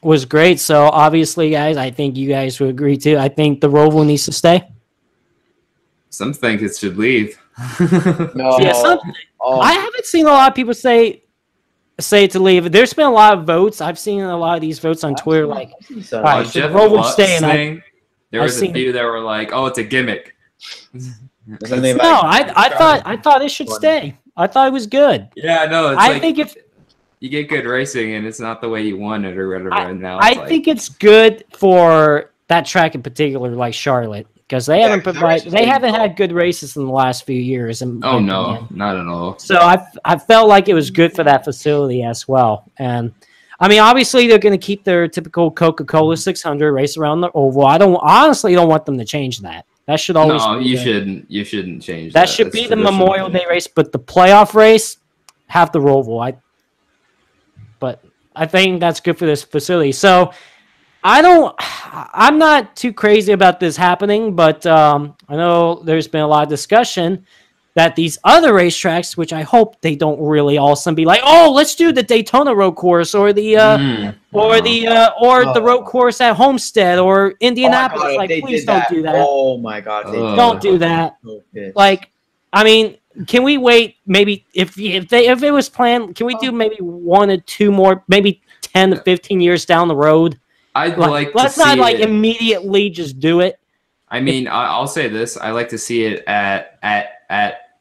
was great. So obviously, guys, I think you guys would agree too. I think the Roval needs to stay. Some think it should leave. No. Yeah, I haven't seen a lot of people say to leave. There's been a lot of votes. I've seen a lot of these votes on Twitter. Like, all right, so the Roval stay, and there was a few that were like, "Oh, it's a gimmick." No, I thought it should stay. I thought it was good. Yeah, no, it's I think if you get good racing and it's not the way you want it or whatever. I think it's good for that track in particular, like Charlotte, because they haven't had good races in the last few years. Oh no, not at all. So I felt like it was good for that facility as well. And I mean, obviously they're going to keep their typical Coca-Cola 600 race around the oval. I honestly don't want them to change that. That should always. No, you shouldn't change that. That should be the Memorial Day race, but the playoff race, have the Roval. But I think that's good for this facility. So I'm not too crazy about this happening, but I know there's been a lot of discussion that these other racetracks, which I hope they don't really all of a sudden be like, oh, let's do the Daytona road course or the road course at Homestead or Indianapolis. God, like, please don't do that. Oh my God, don't do that. Like, I mean, can we wait? Maybe if it was planned, can we do maybe 1 or 2 more, maybe 10 to 15 years down the road? Let's not like immediately just do it. I mean, I'll say this: I like to see it at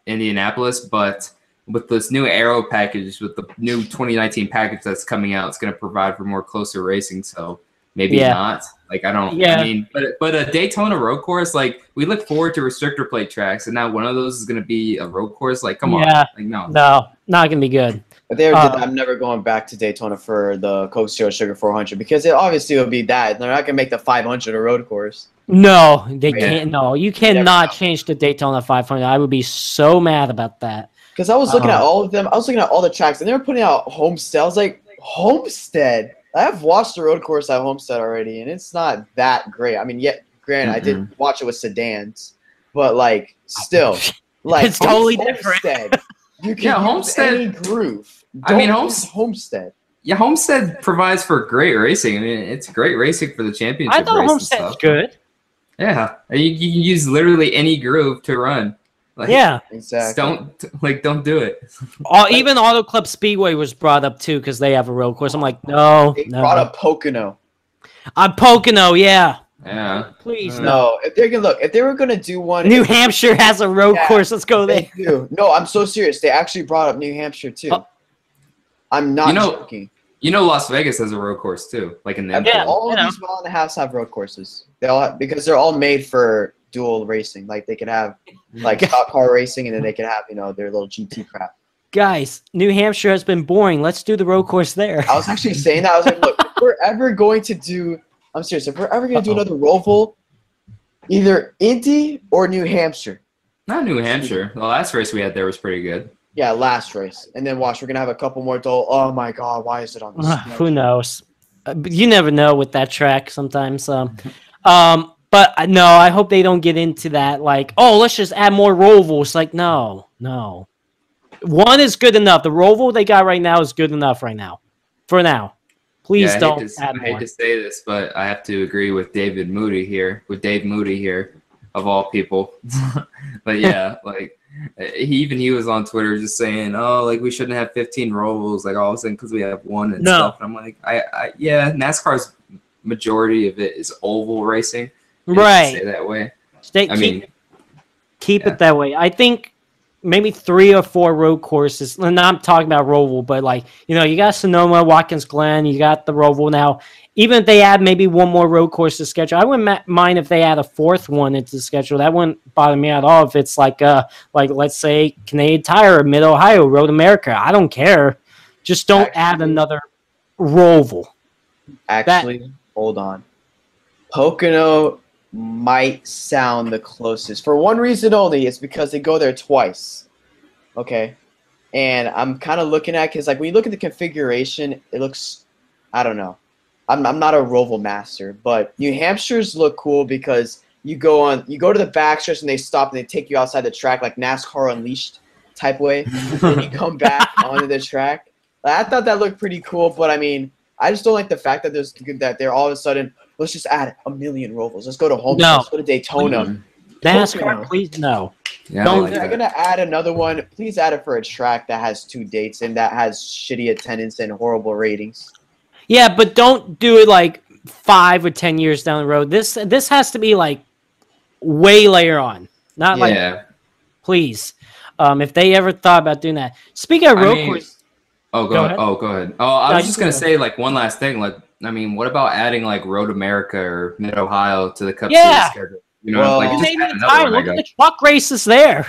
Indianapolis, but with this new aero package, with the new 2019 package that's coming out, it's going to provide for more closer racing. So maybe not. Like I don't. Yeah. I mean, but a Daytona road course, like we look forward to restrictor plate tracks, and now one of those is going to be a road course. Like, come on. Like, no, not going to be good. If they ever did that, I'm never going back to Daytona for the Coke Zero Sugar 400 because it obviously will be that. They're not going to make the 500 a road course. No, they can't. No, you cannot change the Daytona 500. I would be so mad about that. Because I was looking at all of them. I was looking at all the tracks, and they were putting out Homestead. I was like, Homestead? I have watched the road course at Homestead already, and it's not that great. I mean, granted, I did watch it with sedans, but, like, still. Like, it's totally different. You can Homestead any groove. Homestead. Yeah, Homestead provides for great racing. I mean, it's great racing for the championship. I thought Homestead's good. Yeah, you can use literally any groove to run. Like, yeah, exactly. Don't do it. Even Auto Club Speedway was brought up too because they have a road course. I'm like, no. They brought up Pocono. Pocono, yeah. Yeah. Please no. If they were gonna do one, New Hampshire has a road course. Let's go there. No, I'm so serious. They actually brought up New Hampshire too. I'm not joking. You know, Las Vegas has a road course too, like in the all of these mile and a halves have road courses. They all because they're all made for dual racing. Like they could have like stock car racing, and then they could have their little GT crap. Guys, New Hampshire has been boring. Let's do the road course there. I was actually saying that. I was like, look, if we're ever going to do, I'm serious. If we're ever going to do another Roval, either Indy or New Hampshire. Not New Hampshire. The last race we had there was pretty good. Yeah, last race. And then watch, we're going to have a couple more dull. Oh, my God, why is it on this? Who knows? You never know with that track sometimes. But no, I hope they don't get into that. Like, oh, let's just add more Rovals. Like, no. One is good enough. The Roval they got right now is good enough right now. For now. Please don't add more. I hate to say this, but I have to agree with Dave Moody here, of all people. But yeah, like, he was on Twitter just saying, oh, like we shouldn't have 15 Rovals, like all of a sudden because we have one and stuff. And I'm like, yeah, NASCAR's majority of it is oval racing. Right. Say that way. Keep it that way. I think maybe 3 or 4 road courses. And I'm talking about Roval, but like, you got Sonoma, Watkins Glen, you got the Roval now. Even if they add maybe one more road course to schedule, I wouldn't mind if they add a 4th one into the schedule. That wouldn't bother me at all. If it's like let's say Canadian Tire, Mid Ohio, Road America, I don't care. Just don't add another Roval. Hold on. Pocono might sound the closest for one reason only. It's because they go there twice. Okay, and I'm kind of looking at because like when you look at the configuration, it looks. I don't know. I'm not a Roval master, but New Hampshire's look cool because you go to the backstretch and they stop and they take you outside the track like NASCAR Unleashed type way. Then you come back onto the track. I thought that looked pretty cool, but I mean, I just don't like the fact that they're all of a sudden, let's just add 1 million Rovals. Let's go to Homestead. No. Let's go to Daytona. NASCAR, please, no. Yeah, Don't- If you're going to add another one, please add it for a track that has 2 dates and that has shitty attendance and horrible ratings. Yeah, but don't do it like 5 or 10 years down the road. This has to be like way later on. Not like, please. If they ever thought about doing that. Speaking of road course. Go ahead. Oh, I was just gonna say like one last thing. Like, I mean, what about adding like Road America or Mid Ohio to the Cup Series schedule? You know, Well, like just Maybe add it's another time. one. I Look at the guess. truck races there.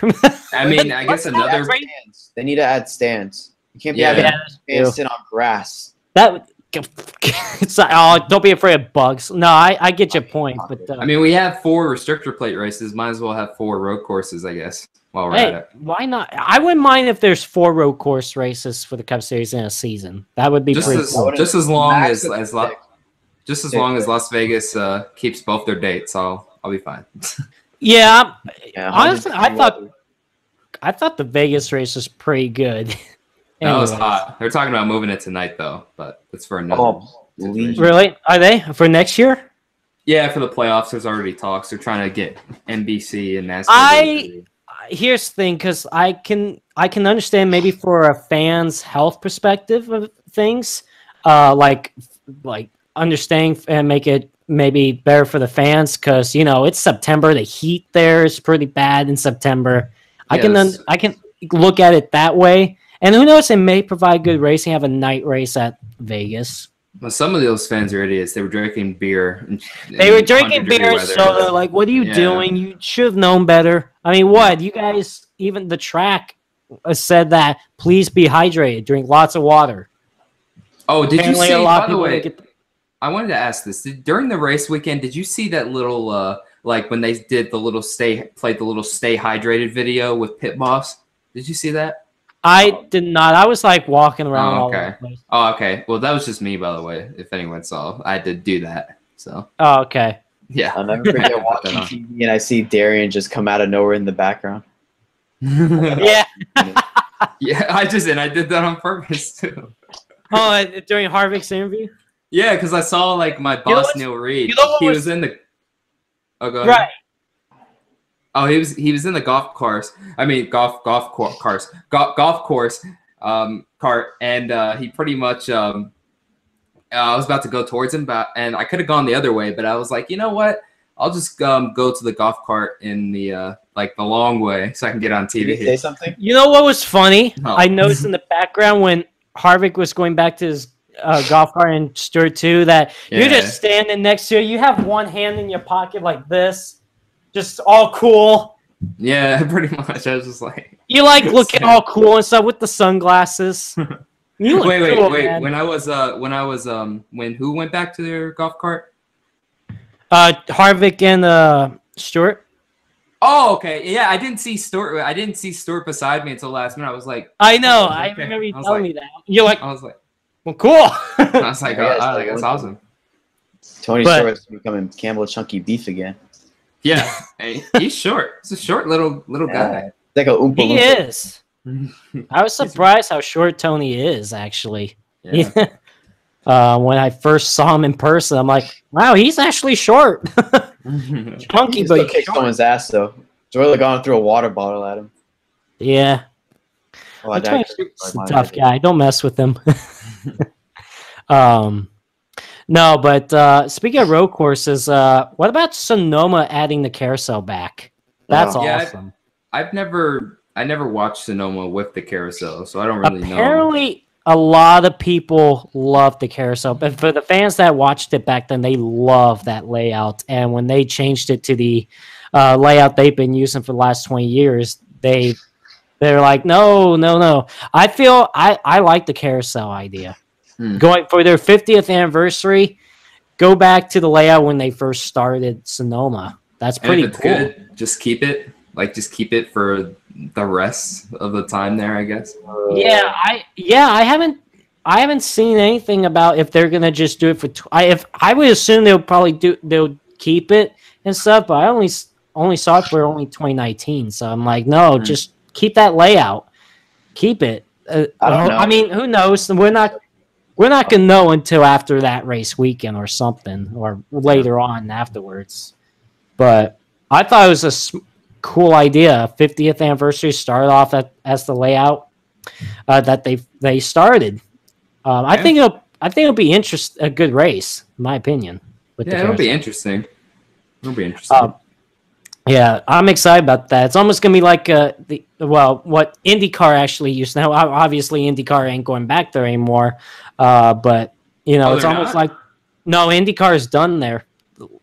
I mean, I guess another. Stands. They need to add stands. You can't be Yeah. having Yeah, stands sit on grass. that it's like, oh, don't be afraid of bugs. No, I get your point, but I mean, we have 4 restrictor plate races. Might as well have 4 road courses, I guess. While we're at hey, it. why not? I wouldn't mind if there's 4 road course races for the Cup Series in a season. That would be pretty cool. Just as long Max as of just as long as Las Vegas keeps both their dates, I'll be fine. Yeah, Yeah, honestly, I 100% thought the Vegas race was pretty good. That was Anyways. hot. They're talking about moving it tonight though, but it's for another. Oh, situation. Really? Are they for next year? Yeah, for the playoffs, there's already talks. They're trying to get NBC and NASCAR. Here's the thing, because I can understand maybe for a fan's health perspective of things, like understanding and make it maybe better for the fans, because it's September. The heat there is pretty bad in September. Yes. I can look at it that way, and who knows? It may provide good racing. Have a night race at Vegas. Well, some of those fans are idiots. They were drinking beer. They were drinking beer, so they're like, "What are you doing? You should have known better." I mean, what? You guys, even the track said that, please be hydrated, drink lots of water. Oh, did Apparently you see, a lot of by the people way, get I wanted to ask this. During the race weekend, did you see that little, like when they did the little stay hydrated video with Pit Boss? Did you see that? I did not. I was like walking around all over the place. Oh, okay. Well, that was just me, by the way, if anyone saw. I had to do that, so. Oh, okay. Yeah. I'll never forget watching TV and I see Darian just come out of nowhere in the background. Yeah. Yeah, I did that on purpose, too. Oh, during Harvick's interview? Yeah, because I saw, like, my boss, Neil Reed. He was in the... Oh, go ahead. Right. Oh, he was in the golf course. I mean, golf course cart, and he pretty much. I was about to go towards him, and I could have gone the other way, but I was like, you know what? I'll just go to the golf cart in the like the long way, so I can get on TV. Did he say something? You know what was funny? Oh. I noticed in the background when Harvick was going back to his golf cart and Stewart too, that you're just standing next to it. You have one hand in your pocket like this. Just all cool. Yeah, pretty much. I was just like, you like looking all cool and stuff with the sunglasses. You look wait, cool, wait. man. When who went back to their golf cart? Harvick and Stewart. Oh, okay. Yeah, I didn't see Stewart beside me until last minute. I was like, I know. oh, I okay. remember you I was telling like- me that. You're like, I was like, well, cool. I was like, Yeah, oh, that's awesome. Tony But- Stewart's becoming Campbell Chunky Beef again. Yeah, hey, he's short. He's a short little guy. It's like a Oompa He Loompa. is. I was surprised how short Tony is, actually. Yeah. When I first saw him in person, I'm like, wow, he's actually short. He Chunky, can but still he's kick short. someone's ass though. Jordan gone through a water bottle at him. Yeah. Oh, Tony Stewart's a tough guy. Don't mess with him. No, but speaking of road courses, what about Sonoma adding the carousel back? That's Oh. Yeah, awesome. I never watched Sonoma with the carousel, so I don't really know. Apparently, a lot of people love the carousel, but for the fans that watched it back then, they love that layout. And when they changed it to the layout they've been using for the last 20 years, they're like, no. I like the carousel idea. Going for their 50th anniversary, go back to the layout when they first started Sonoma. That's And pretty if it's cool. good, just keep it. Like, just keep it for the rest of the time there, I guess. I haven't seen anything about if they're gonna just do it for. I would assume they'll keep it and stuff, but I only saw it for only 2019. So I'm like, no, just keep that layout, keep it. I don't know. I mean, who knows? We're not gonna know until after that race weekend or something, or later on afterwards. But I thought it was a cool idea. 50th anniversary started off as the layout that they started. I think it'll be a good race, in my opinion. It'll be interesting. It'll be interesting. Yeah, I'm excited about that. It's almost gonna be like what IndyCar actually used to. Now, obviously, IndyCar ain't going back there anymore. But it's almost like IndyCar is done there.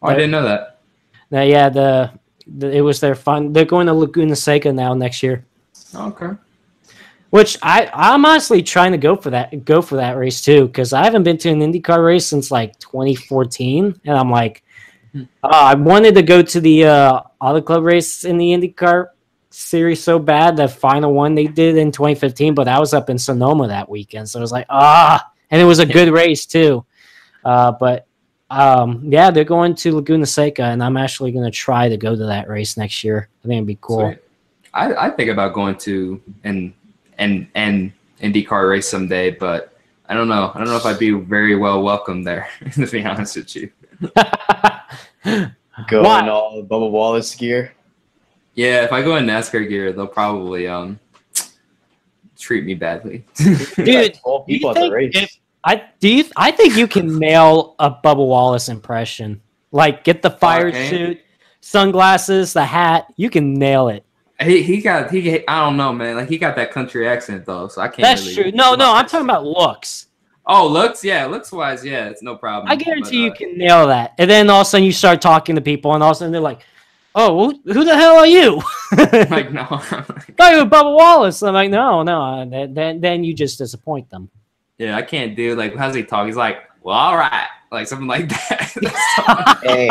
I didn't know that. Yeah, it was their fun. They're going to Laguna Seca now next year. Okay. Which I'm honestly trying to go for that race too, because I haven't been to an IndyCar race since like 2014, and I'm like, I wanted to go to the Auto Club race in the IndyCar series so bad, the final one they did in 2015, but I was up in Sonoma that weekend, so I was like, and it was a good race too. But they're going to Laguna Seca, and I'm actually going to try to go to that race next year. I think it'd be cool. Sweet. I think about going to an IndyCar race someday, but I don't know. I don't know if I'd be very well welcomed there, to be honest with you. Going all Bubba Wallace gear. Yeah, if I go in NASCAR gear, they'll probably treat me badly. Dude, I think you can nail a Bubba Wallace impression. Like, get the fire suit, sunglasses, the hat. You can nail it. He I don't know, man. Like, he got that country accent though, so I can't. That's true. No, I'm talking about looks. Oh, looks, yeah, looks wise, yeah, it's no problem. I guarantee you can nail that. And then all of a sudden you start talking to people, and all of a sudden they're like, "Oh, who the hell are you?" Like, no, thought you were Bubba Wallace. I'm like, no. Then you just disappoint them. Yeah, I can't do like, how's he talk? He's like, well, all right, like something like that. Hey,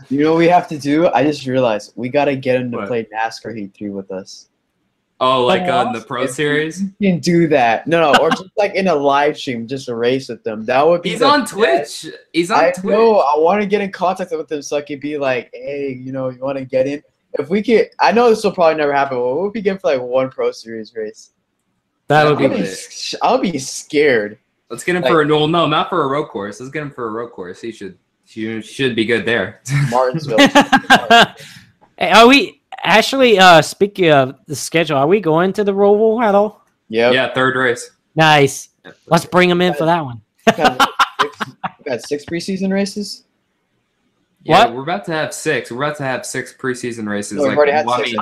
you know what we have to do? I just realized we gotta get him to play NASCAR Heat 3 with us. Oh, like in the Pro Series? You can do that. No, or just like in a live stream, just a race with them. That would be. He's on Twitch. He's on Twitch. No, I want to get in contact with him so I can be like, hey, you want to get in? If we could, I know this will probably never happen. But what would we get for like one Pro Series race? That would be. I'll be scared. Let's get him for no, not for a road course. Let's get him for a road course. He should be good there. Martinsville. Hey, are we? Actually, speaking of the schedule, are we going to the Roval at all? Yeah, third race. Nice. Let's bring them in for that one. We got 6 preseason races. Yeah, what? We're about to have 6. We're about to have 6 preseason races. No, we've already had 6.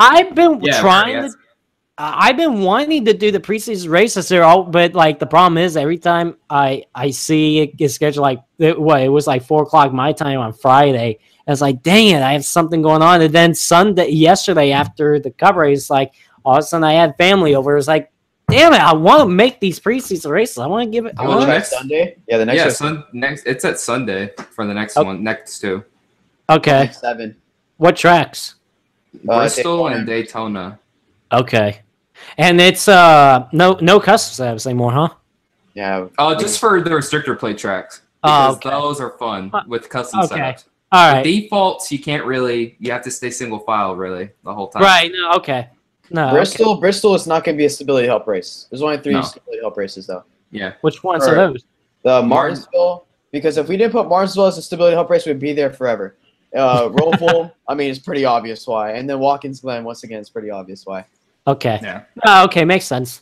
I've been wanting to do the preseason races. They're all, but like the problem is every time I see it get scheduled, like it was like 4:00 my time on Friday. I was like, dang it, I have something going on. And then yesterday after the Cup race, like all of a sudden I had family over. It was like, damn it, I want to make these preseason races. I want to give it. Next Sunday? Yeah, the next. Yeah, it's at Sunday for the next one, next 2. Okay. Next 7. What tracks? Bristol and Daytona. Okay. And it's no custom setups anymore, huh? Yeah. Oh, just for the restrictor plate tracks. Because those are fun with custom setups. All right. The defaults, you can't really. You have to stay single file really the whole time. Right. No. Okay. No. Bristol is not going to be a stability help race. There's only 3 stability help races though. Yeah. Which ones are those? The Martinsville, because if we didn't put Martinsville as a stability help race, we'd be there forever. Roval, I mean, it's pretty obvious why. And then Watkins Glen, once again, it's pretty obvious why. Okay. Yeah. Okay, makes sense.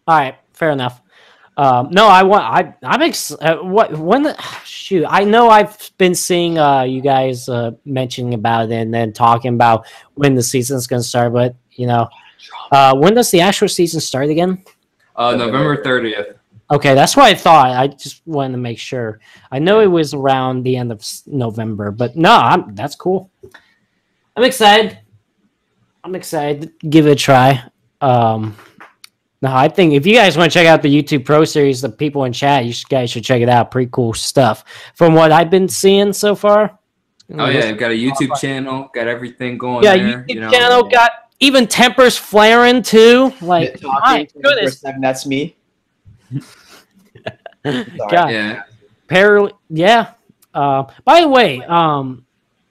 All right, fair enough. No, I'm shoot. I know I've been seeing you guys mentioning about it and then talking about when the season's gonna start, but when does the actual season start again? November 30th. Okay, that's what I thought. I just wanted to make sure. I know it was around the end of November, but no, that's cool. I'm excited. Give it a try. No, I think if you guys want to check out the YouTube Pro Series, the people in chat, you guys should check it out. Pretty cool stuff. From what I've been seeing so far. Oh, yeah. You've got a YouTube channel. Got everything going there. Yeah, YouTube channel. Got even tempers flaring, too. Like, my goodness. That's me. God. Yeah. By the way,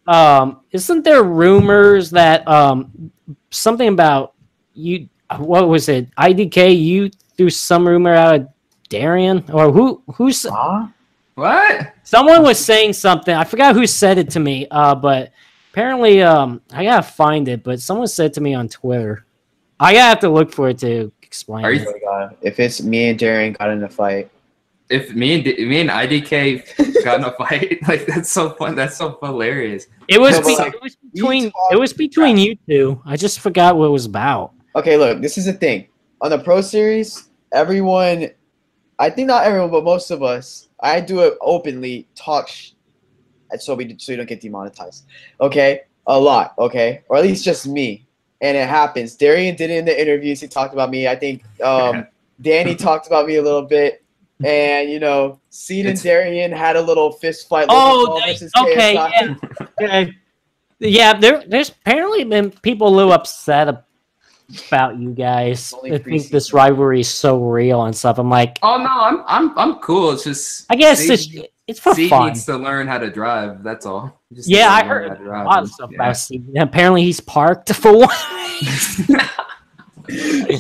isn't there rumors that something about you? What was it? IDK, you threw some rumor out of Darian, or who's What? someone was saying something. I forgot who said it to me. But apparently, I gotta find it. But someone said to me on Twitter. I gotta have to look for it to explain. Are it. you- Oh my God. If it's me and Darian got in a fight, If me and IDK got in a fight, like that's so fun. That's so hilarious. It was, No, but, like, it was between you two. I just forgot what it was about. okay, look, this is the thing. On the Pro Series, everyone, I think not everyone, but most of us, I do it openly, so you don't get demonetized. Okay? A lot, okay? Or at least just me. And it happens. Darian did it in the interviews. He talked about me. I think Danny talked about me a little bit. And, you know, Seed and Darian had a little fist fight. Okay, yeah. Okay. Yeah, there's apparently been people a little upset about you guys. Only I think this preseason. rivalry is so real and stuff. I'm like, Oh no, I'm cool. It's just I guess Seed- it's for Seed fun. needs to learn how to drive. That's all. He just Yeah, needs I to learn heard how to drive. a lot of stuff Yeah. about Steve. Apparently, he's parked for one.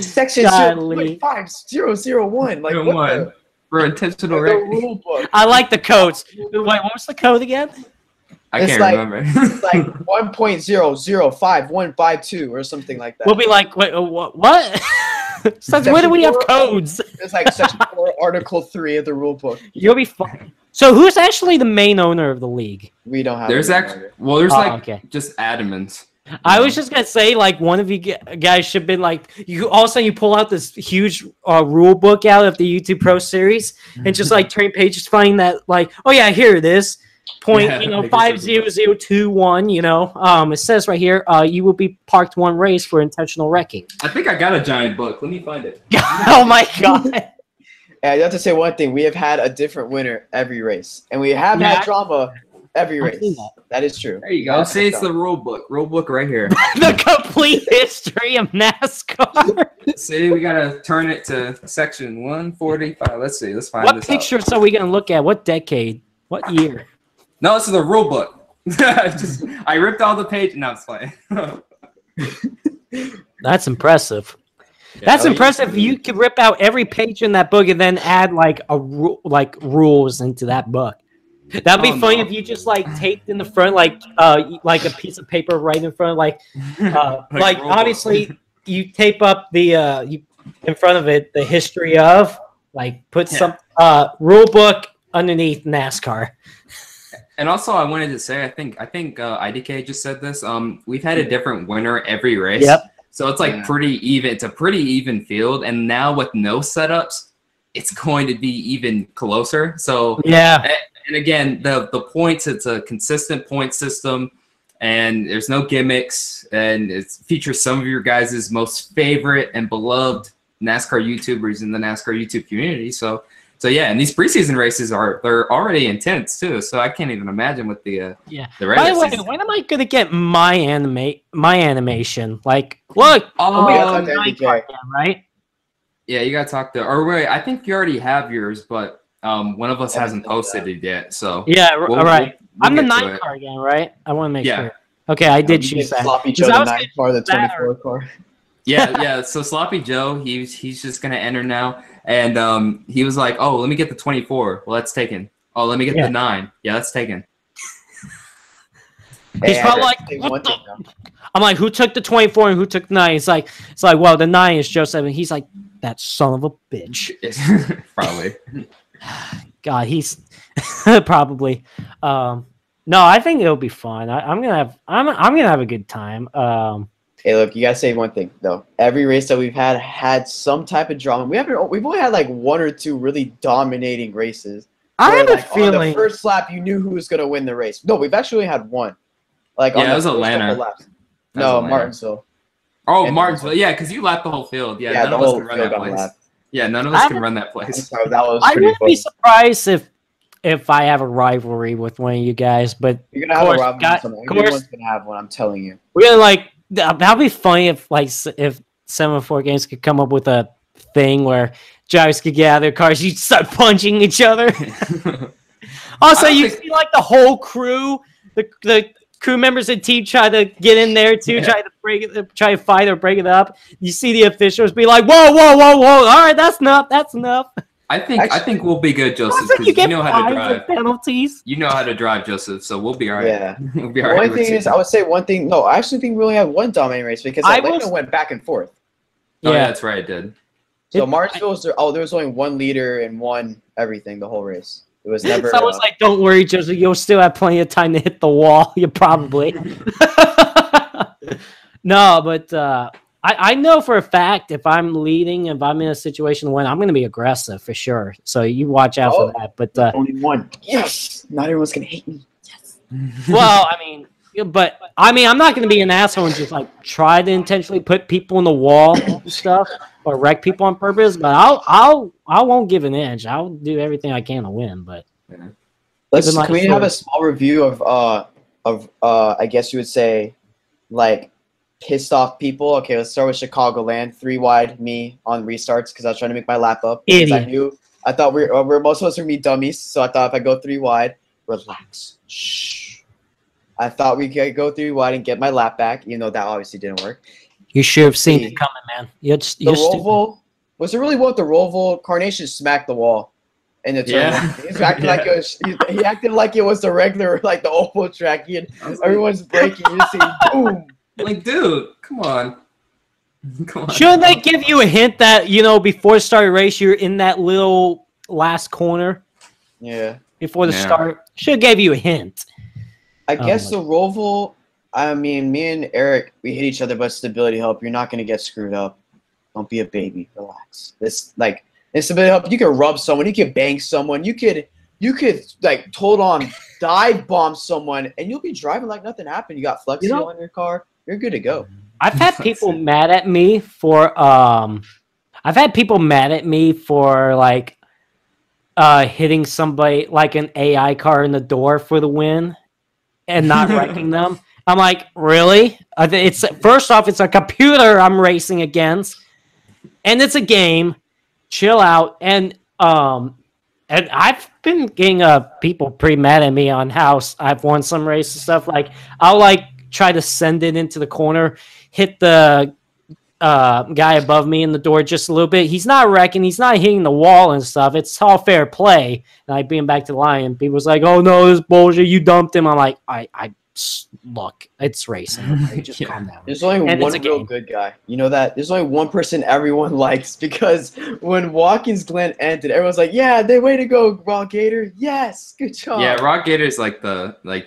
Section Golly. 0.5001. Like, Doing what what? For intentional the wrecking. rule book? I like the codes. Wait, what was the code again? I It's can't like- remember. It's like 1.005152 or something like that. We'll be like, wait, what? Since when do we have codes? It's like Section 4, Article 3 of the rule book. You'll be fine. So, who's actually the main owner of the league? We don't have There's it actually there's Oh, like okay. just adamants. I was just gonna say, like, one of you guys should have been like, you all of a sudden you pull out this huge rule book out of the YouTube Pro Series and just like turn pages, find that like, oh yeah, here it is. Point, Yeah, you know, make it 50021. You know, it says right here, you will be parked one race for intentional wrecking. I think I got a giant book. Let me find it. Oh my god! I have to say one thing. We have had a different winner every race. And we have Yeah. had drama every I've race. seen that. That is true. There you go. See, it's the rule book. Rule book right here. The complete history of NASCAR. See, we gotta turn it to section 145. Let's see. Let's find What this pictures are we gonna look at? What decade? What year? No, this is the rule book. I ripped all the pages. No, it's fine. That's impressive. That's impressive. You could rip out every page in that book and then add like rules into that book. That'd be Oh, funny no. if you just like taped in the front like a piece of paper right in front, like Like rule book. obviously you tape up the in front of it the history of like put some rule book underneath NASCAR. And also, I wanted to say, I think IDK just said this. We've had a different winner every race. Yep. So it's like pretty even. It's a pretty even field. And now with no setups, it's going to be even closer. So Yeah. and again, the points, it's a consistent point system, and there's no gimmicks, and it features some of your guys' most favorite and beloved NASCAR YouTubers in the NASCAR YouTube community. So yeah, and these preseason races they're already intense too. So I can't even imagine what the Yeah. the By regular the way, season. when am I gonna get my animation? Like, look, Oh, we we gotta have talk to a NBK. card again, right? Yeah, you gotta talk to. Or wait, I think you already have yours, but one of us I hasn't haven't done posted it yet. So Yeah, all right. we'll I'm the get to 9 it. car again, right? I want to make Yeah. sure. Okay, I did We choose can that. Slop each 'Cause I other was 9 car, the 24 car. Yeah. So Sloppy Joe, he's just gonna enter now, and he was like, "Oh, let me get the 24. Well, that's taken. Oh, let me get Yeah. the 9. Yeah, that's taken." He's probably I like, have to say what one the- thing, though. I'm like, who took the 24 and who took the 9? It's like, well, the 9 is Joseph, and he's like, that son of a bitch. Probably. God, he's probably. No, I think it'll be fun. I'm gonna have a good time. Hey, look, you gotta say one thing though. Every race that we've had some type of drama. We've only had like 1 or 2 really dominating races. I where, have a like, on the feeling. first lap you knew who was gonna win the race. No, we've actually had one. Like Yeah, on it the was first Atlanta. couple laps. That was No, Atlanta. Martinsville. Oh, And- Martinsville. Yeah, because you lapped the whole field. Yeah, Yeah, none the of us whole can run field that got place. lapped. Yeah, none of I us can haven't- run that place. So that was I pretty wouldn't funny. be surprised if I have a rivalry with one of you guys, but You're gonna have course, a rivalry got- with someone. of course. Everyone's gonna have one. I'm telling you. we're gonna like that'd be funny if if 7-4 games could come up with a thing where drivers could get out of their cars, you start punching each other. Also, I don't you think- see like the whole crew, the crew members and team try to get in there too, try to fight or break it up. You see the officials be like, "Whoa, whoa, whoa, whoa! All right, that's enough. That's enough." I think we'll be good, Joseph, because you know how to drive. Penalties. You know how to drive, Joseph, so we'll be all right. Yeah. We'll be all right. One thing is, I would say one thing. No, I actually think we only had one dominating race because Atlanta went back and forth. Oh, yeah, that's right, it did. So Martinsville was there. Oh, there was only one leader and one everything the whole race. It was never. So I was like, "Don't worry, Joseph. You'll still have plenty of time to hit the wall. You probably." No, but I know for a fact if I'm leading, if I'm in a situation when I'm going to be aggressive for sure. So you watch out for that. But only one. Yes. Not everyone's going to hate me. Yes. Well, I mean, I'm not going to be an asshole and just like try to intentionally put people in the wall and stuff or wreck people on purpose. But I won't give an inch. I'll do everything I can to win. But can we have a small review of I guess you would say like pissed off people? Okay, let's start with Chicagoland. 3 wide, me on restarts because I was trying to make my lap up. Idiot. I thought we're most of us were be dummies, so I thought if I go 3 wide, relax. Shh. I thought we could go 3 wide and get my lap back, even though that obviously didn't work. You should have seen it coming, man. You're Roval, was it really what the Roval? Carnation smacked the wall in the turn. Yeah. He acted like it was. He acted like it was the regular, like the oval track. Everyone's braking. You just see boom. Like, dude, come on. Come on. Shouldn't they give you a hint that, before the start of the race, you're in that little last corner? Yeah. Before the start. Should have gave you a hint. I guess the Roval, I mean, me and Eric, we hit each other, but stability help. You're not going to get screwed up. Don't be a baby. Relax. It's stability help. You could rub someone. You could bang someone. You could like, dive bomb someone, and you'll be driving like nothing happened. You got Flex Seal in your car. You're good to go. I've had people mad at me for like hitting somebody like an AI car in the door for the win and not wrecking them. I'm like, really? It's first off, it's a computer I'm racing against, and it's a game. Chill out. And I've been getting people pretty mad at me on how I've won some races and stuff. Like I'll like try to send it into the corner, hit the guy above me in the door just a little bit. He's not wrecking. He's not hitting the wall and stuff. It's all fair play. And I bring him back to the line. People's like, "Oh no, this bullshit. You dumped him." I'm like, look, it's racing. Okay? Just calm down. There's only one real good guy. You know that? There's only one person everyone likes because when Watkins Glen ended, everyone's like, "Yeah, they way to go, Raw Gator. Yes, good job." Yeah, Raw Gator's like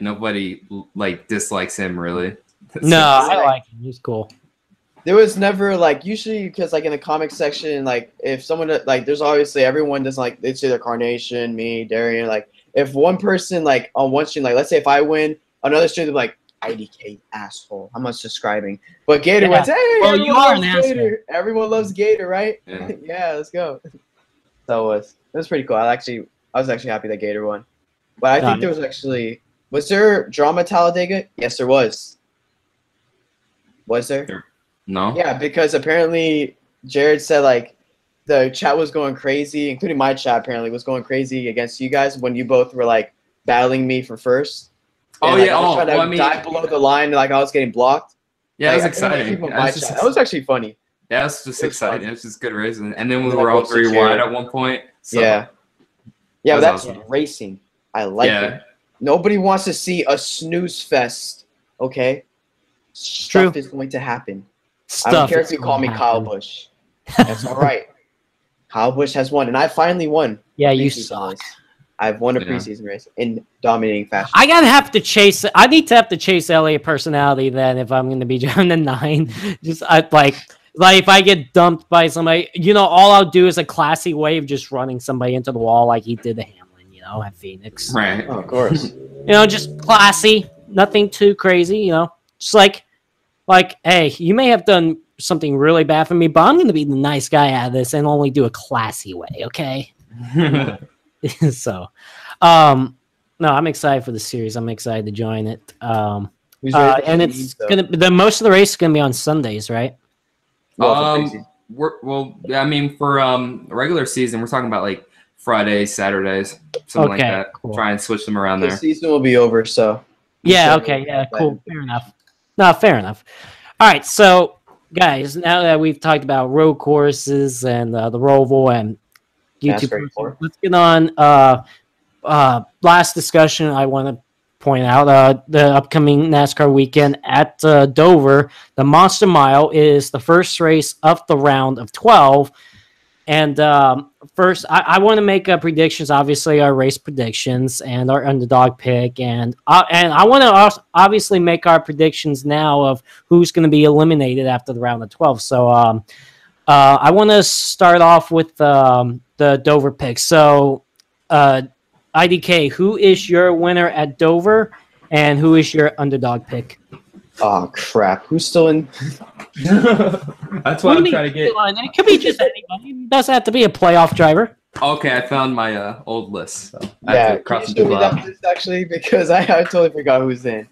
nobody like dislikes him really. No, I like him. He's cool. There was never like usually because like in the comic section, like if someone like there's obviously everyone doesn't like it's either Carnation, me, Darian. Like if one person like on one stream, like let's say if I win, another stream they're like IDK asshole. I'm not subscribing. But Gator went, "Hey, well, you are an asshole. Everyone loves Gator, right?" Yeah, yeah, let's go. So it was pretty cool. I was actually happy that Gator won. But I think was there drama at Talladega? Yes, there was. Was there? No. Yeah, because apparently Jared said like the chat was going crazy, including my chat apparently was going crazy against you guys when you both were like battling me for first. Oh and, like, yeah, I was trying to dive below the line, like I was getting blocked. Yeah, like, it was exciting. That was actually funny. Yeah, it was just exciting. It was just good racing. And then we were all 3 wide at one point. So yeah, but that's racing. I like it. Nobody wants to see a snooze fest. Okay, stuff is going to happen. I don't care if you call me Kyle Busch. That's all right. Kyle Busch has won, and I finally won. Yeah, you suck. I've won a preseason race in dominating fashion. I need to have to chase Elliott personality then if I'm going to be driving the 9. Just like if I get dumped by somebody, all I'll do is a classy way of just running somebody into the wall like he did the Hamlin, at Phoenix. Right. Oh, of course. Just classy, nothing too crazy. Just like, hey, you may have done something really bad for me, but I'm going to be the nice guy out of this and only do a classy way, okay? So, no, I'm excited for the series. I'm excited to join it. And it's most of the race is going to be on Sundays, right? I mean, for regular season, we're talking about like Fridays, Saturdays, something like that. Cool. Try and switch them around there. The season will be over, so. Yeah, So, okay, yeah, cool. Fair enough. No, fair enough. All right, so guys, now that we've talked about road courses and the Roval and YouTube, NASCAR 4. let's get on last discussion. I want to point out the upcoming NASCAR weekend at Dover. The Monster Mile is the first race of the round of 12. And first, I want to make predictions. Obviously, our race predictions and our underdog pick, and I want to obviously make our predictions now of who's going to be eliminated after the round of 12. So, I want to start off with the Dover pick. So, IDK, who is your winner at Dover, and who is your underdog pick? Oh crap! Who's still in? That's what I'm trying to get. It could be just anybody. It doesn't have to be a playoff driver. Okay, I found my old list. So Yeah, can you show me that list actually? Because I totally forgot who's in.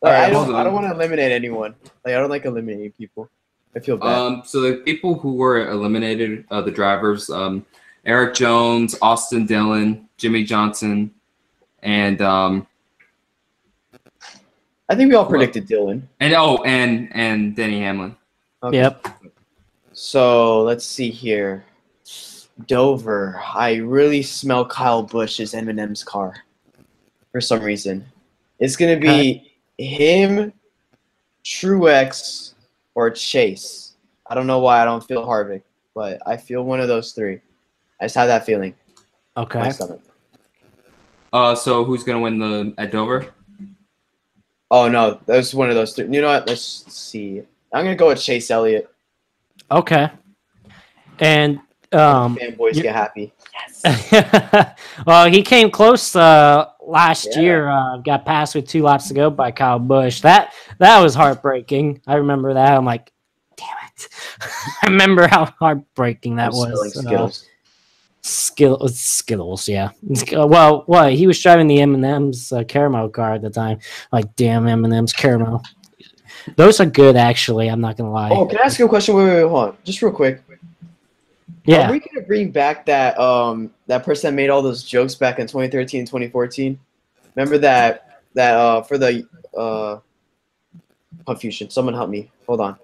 Like, Right, I don't want to eliminate anyone. Like I don't like eliminating people. I feel bad. So the people who were eliminated, the drivers, Eric Jones, Austin Dillon, Jimmy Johnson, and I think we all predicted Dylan. and Denny Hamlin. Okay. Yep. So let's see here. Dover. I really smell Kyle Busch's Eminem's car for some reason. It's gonna be him, Truex, or Chase. I don't know why I don't feel Harvick, but I feel one of those three. I just have that feeling. Okay. My stomach. So who's gonna win at Dover? Oh no, that's one of those three. You know what? Let's see. I'm gonna go with Chase Elliott. Okay. And Fanboys get happy. Yes. Well, he came close last year. Got passed with 2 laps to go by Kyle Busch. That was heartbreaking. I remember that. I'm like, damn it. I remember how heartbreaking that was. Skittles, yeah. Well, what? He was driving the M&M's caramel car at the time. Like, damn M&M's caramel. Those are good, actually. I'm not gonna lie. Oh, can I ask you a question? Wait, hold on. Just real quick. Yeah. Are we gonna bring back that that person that made all those jokes back in 2013 and 2014? Remember that for the confusion. Someone help me. Hold on.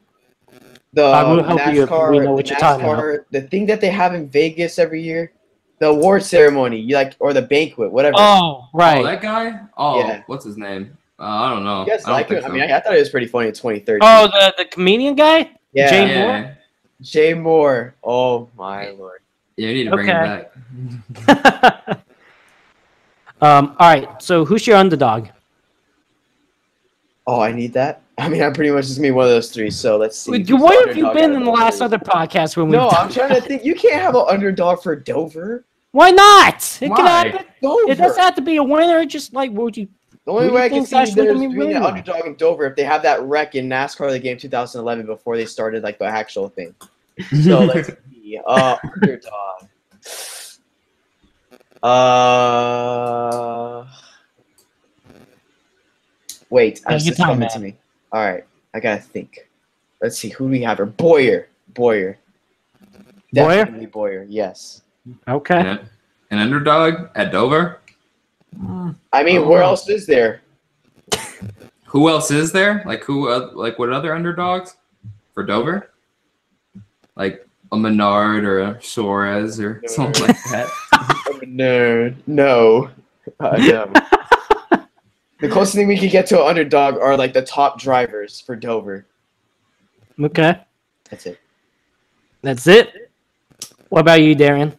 The NASCAR, we know what you're talking about. The thing that they have in Vegas every year, the award ceremony, or the banquet, whatever. Oh, right. Oh, that guy? Oh, Yeah. what's his name? I don't know. You guys I don't like think it? so. I mean, I thought it was pretty funny in 2013. Oh, the comedian guy? Yeah. Jay yeah. Moore? Jay Moore. Oh my lord. Yeah, you need to bring him Okay. back. All right. So who's your underdog? Oh, I need that. I mean, I'm pretty much just gonna be one of those three. So let's see. What have you been in the last other podcast when we? No, I'm trying to think. You can't have an underdog for Dover. Why not? It Why? could happen. Dover. It doesn't have to be a winner. Just like, would you? The only Who way I do you can think's see actually there's gonna be being an winning? underdog in Dover if they have that wreck in NASCAR the game 2011 before they started like the actual thing. So let's see. Underdog. Wait, it's just coming to me. All right, I gotta think. Let's see, who do we have here? Boyer. Definitely Boyer, yes. Okay. An underdog at Dover? I mean, where else is there? Who else is there? Like what other underdogs for Dover? Like a Menard or a Suarez or something like that. No. No. The closest thing we could get to an underdog are like the top drivers for Dover. Okay. That's it. That's it. What about you, Darian?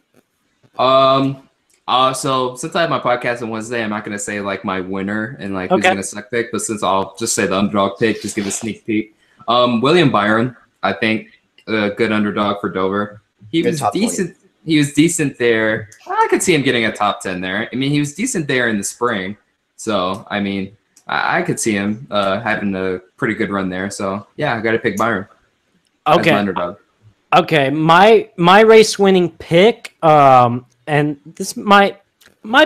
So since I have my podcast on Wednesday, I'm not gonna say like my winner and like who's gonna suck pick, but since I'll just say the underdog pick, just give a sneak peek. William Byron, I think, a good underdog for Dover. He was decent. 20. He was decent there. I could see him getting a top 10 there. I mean, he was decent there in the spring. So I mean, I could see him having a pretty good run there. So yeah, I got to pick Byron. Okay. As my underdog. Okay, my race winning pick, and this might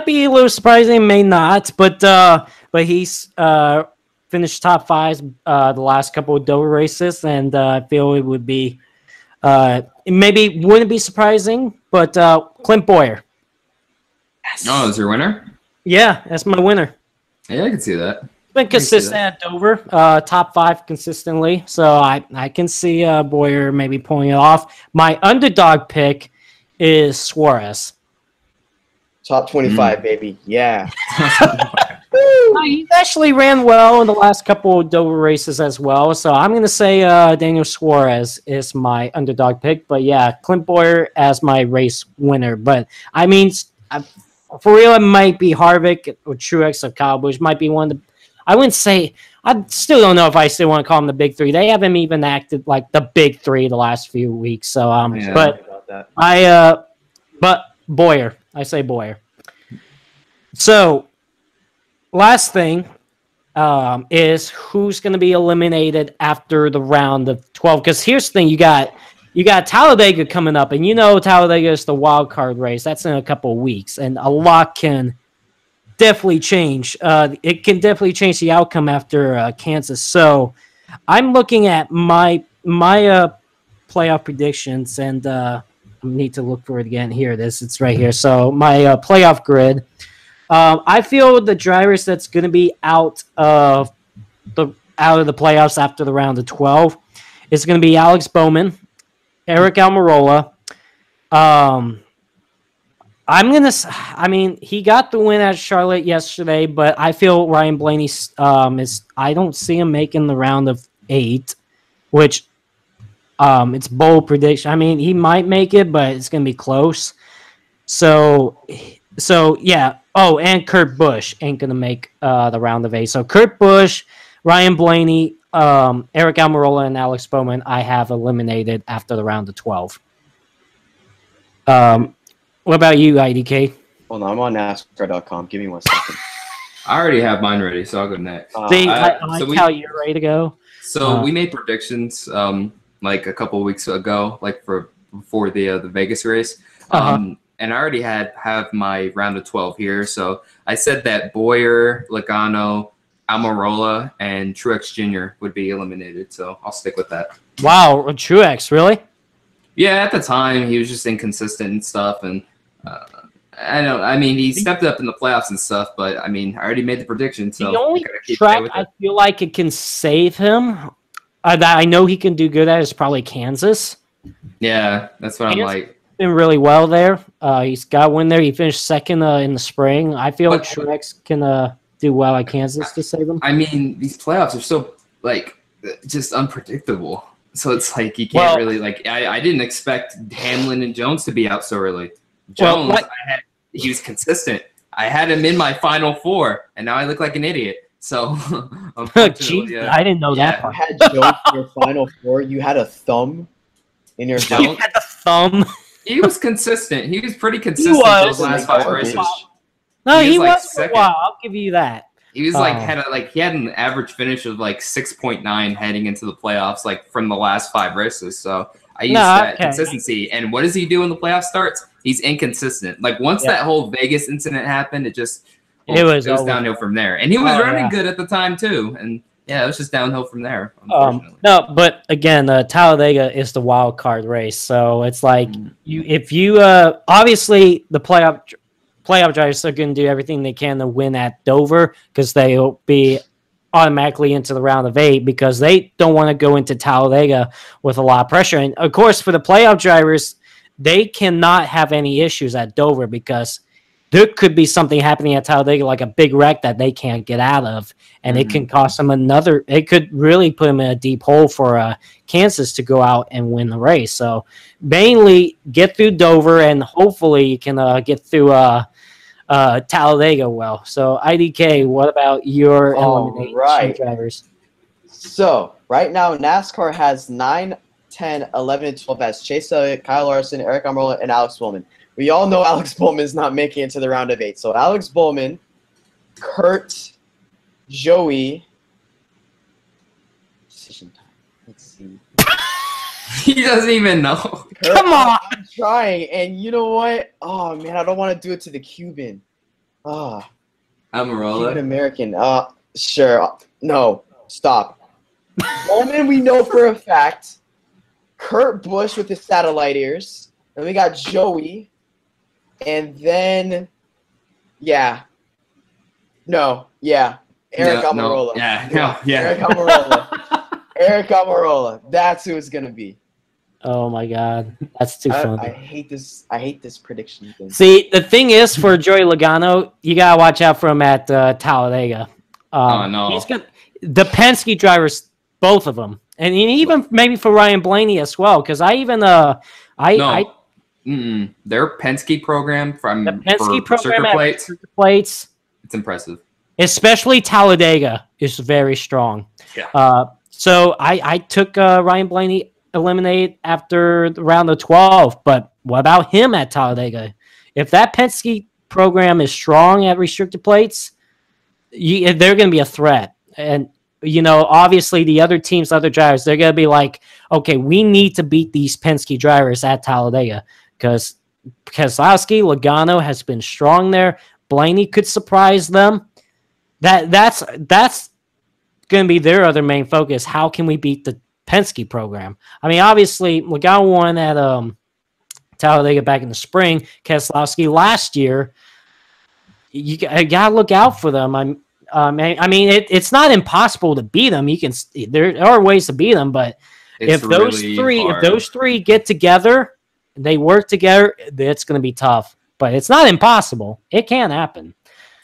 be a little surprising, may not, but he's finished top 5 the last couple of Dover races, and I feel it would be maybe wouldn't be surprising, but Clint Boyer. Yes. Oh, is your winner? Yeah, that's my winner. Yeah, I can see that. been consistent at Dover, top 5 consistently. So I can see Boyer maybe pulling it off. My underdog pick is Suarez. Top 25, baby. Yeah. He's actually ran well in the last couple of Dover races as well. So I'm going to say Daniel Suarez is my underdog pick. But yeah, Clint Boyer as my race winner. But I mean, for real, it might be Harvick or Truex or Kyle Busch. Might be one of the. I wouldn't say. I still don't know if I still want to call them the big 3. They haven't even acted like the big 3 the last few weeks. So but Boyer. I say Boyer. So last thing is who's going to be eliminated after the round of 12. Because here's the thing: you got Talladega coming up, and Talladega is the wild card race. That's in a couple of weeks, and a lot can definitely change. It can definitely change the outcome after Kansas. So I'm looking at my playoff predictions, and I need to look for it again. Here it is. It's right here. So my playoff grid. I feel the drivers that's going to be out of the playoffs after the round of 12 is going to be Alex Bowman, Eric Almirola. He got the win at Charlotte yesterday, but I feel Ryan Blaney is. I don't see him making the round of 8, which it's bold prediction. I mean, he might make it, but it's going to be close. So yeah. Oh, and Kurt Busch ain't going to make the round of 8. So Kurt Busch, Ryan Blaney, Eric Almirola, and Alex Bowman I have eliminated after the round of 12. What about you, IDK? Hold on, I'm on NASCAR.com. Give me 1 second. I already have mine ready, so I'll go next. I like how you're ready to go. So we made predictions like a couple of weeks ago, like before the Vegas race. And I already have my round of 12 here. So I said that Boyer, Logano, Almirola, and Truex Jr. would be eliminated. So I'll stick with that. Wow, Truex, really? Yeah, at the time, he was just inconsistent and stuff. And he stepped up in the playoffs and stuff. But, I already made the prediction. So the only track I feel like it can save him, that I know he can do good at, is probably Kansas. Yeah, that's what I'm like. Been really well there. He's got a win there. He finished second in the spring. I feel like Truex can do well at Kansas to save him. These playoffs are so just unpredictable. So it's like you can't really I didn't expect Hamlin and Jones to be out so early. Jones, he was consistent. I had him in my final 4, and now I look like an idiot. So Jeez, I didn't know that part. You had Jones in your final 4. You had a thumb in your Jones. You had the thumb. He was consistent. He was pretty consistent those last 5 races. No, he was for a while. I'll give you that. He was he had an average finish of 6.9 heading into the playoffs, from the last 5 races. So I used that consistency. And what does he do when the playoff starts? He's inconsistent. Once that whole Vegas incident happened, it was downhill from there. And he was running good at the time too. And yeah, it was just downhill from there, unfortunately. No, but again, Talladega is the wild card race, so it's obviously the playoff drivers are going to do everything they can to win at Dover because they'll be automatically into the round of 8 because they don't want to go into Talladega with a lot of pressure. And of course, for the playoff drivers, they cannot have any issues at Dover because there could be something happening at Talladega, like a big wreck that they can't get out of, and it can cost them it could really put them in a deep hole for Kansas to go out and win the race. So mainly get through Dover, and hopefully you can get through Talladega well. So IDK, what about your elimination drivers? So right now NASCAR has 9, 10, 11, and 12 as Chase Elliott, Kyle Larson, Eric Almirola, and Alex Bowman. We all know Alex Bowman is not making it to the round of 8. So Alex Bowman, Kurt, Joey. Decision time. Let's see. He doesn't even know. Kurt, come on. I'm trying. And you know what? Oh, man, I don't want to do it to the Cuban. Almirola. Cuban American. Sure. No. Stop. Bowman, we know for a fact. Kurt Busch with his satellite ears. And we got Joey. And then, yeah. No, yeah. Eric Almirola. Yeah. Eric Almirola. Eric Almirola. That's who it's gonna be. Oh my God, that's too funny. I hate this. I hate this prediction thing. See, the thing is, for Joey Logano, you gotta watch out for him at Talladega. Oh no. The Penske drivers, both of them, and even maybe for Ryan Blaney as well. Because their Penske program for circuit plates. It's impressive. Especially Talladega is very strong. Yeah. So I took Ryan Blaney eliminated after the round of 12, but what about him at Talladega? If that Penske program is strong at restricted plates, they're going to be a threat. And, obviously the other teams, other drivers, they're going to be like, okay, we need to beat these Penske drivers at Talladega because Keselowski, Logano has been strong there. Blaney could surprise them. That's going to be their other main focus. How can we beat the Penske program? I mean, obviously, Logano won at Talladega back in the spring. Keselowski last year. You gotta look out for them. It's not impossible to beat them. There are ways to beat them, but if those three get together, they work together, it's going to be tough. But it's not impossible. It can happen.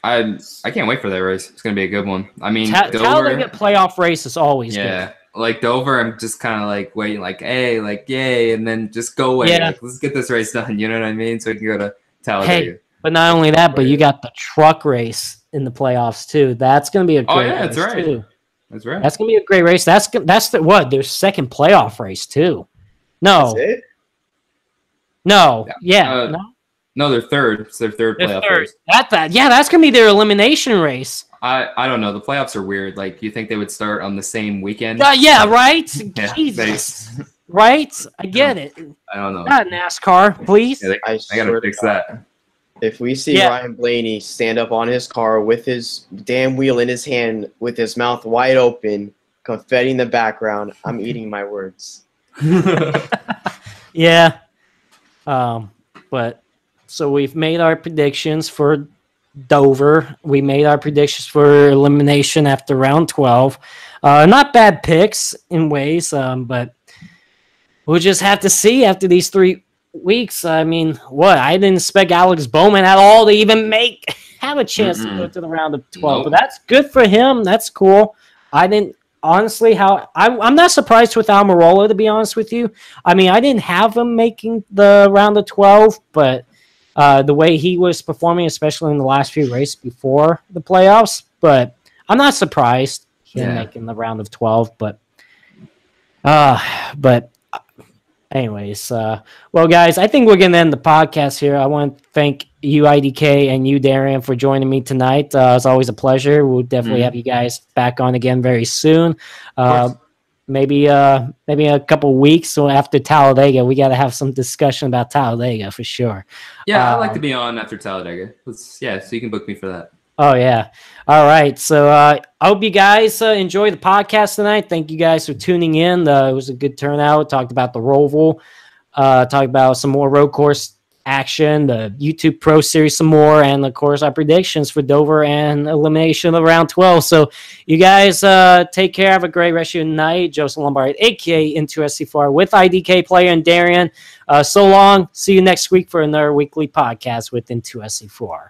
I can't wait for that race. It's going to be a good one. I mean, Talladega playoff race is always good. Like Dover, I'm just kind of like waiting, like, hey, like, yay, and then just go away. Yeah. Like, let's get this race done. You know what I mean? So we can go to Talladega. Hey, but not only that, but you got the truck race in the playoffs too. That's going to be a great race that's right. too. That's right. That's going to be a great race. That's their second playoff race too. No. That's it? No. Yeah. No. No, they're third. It's their third playoff race. That's going to be their elimination race. I don't know. The playoffs are weird. Like, you think they would start on the same weekend? Yeah, right? Yeah, Jesus. Right? I get it. I don't know. Not NASCAR, please. Yeah, I gotta fix that. If we see Ryan Blaney stand up on his car with his damn wheel in his hand, with his mouth wide open, confetti in the background, I'm eating my words. Yeah. But so we've made our predictions for Dover. We made our predictions for elimination after round 12. Not bad picks in ways, but we'll just have to see after these 3 weeks. I mean, I didn't expect Alex Bowman at all to even have a chance to go to the round of 12, but that's good for him. That's cool. I didn't honestly I'm not surprised with Almirola, to be honest with you. I mean, I didn't have him making the round of 12, but the way he was performing, especially in the last few races before the playoffs, but I'm not surprised him making the round of 12. But anyways, well, guys, I think we're gonna end the podcast here. I want to thank you, IDK, and you, Darian, for joining me tonight. It's always a pleasure. We'll definitely have you guys back on again very soon. Maybe a couple weeks or after Talladega, we got to have some discussion about Talladega for sure. Yeah, I'd like to be on after Talladega. So you can book me for that. Oh, yeah. All right. So I hope you guys enjoy the podcast tonight. Thank you guys for tuning in. It was a good turnout. Talked about the Roval. Talked about some more road course action, the YouTube Pro Series some more, and of course our predictions for Dover and elimination of round 12. So you guys take care. Have a great rest of your night. Joseph Lombard, aka N2SC4R, with IDK Player and Darian. So long. See you next week for another weekly podcast with N2SC4R.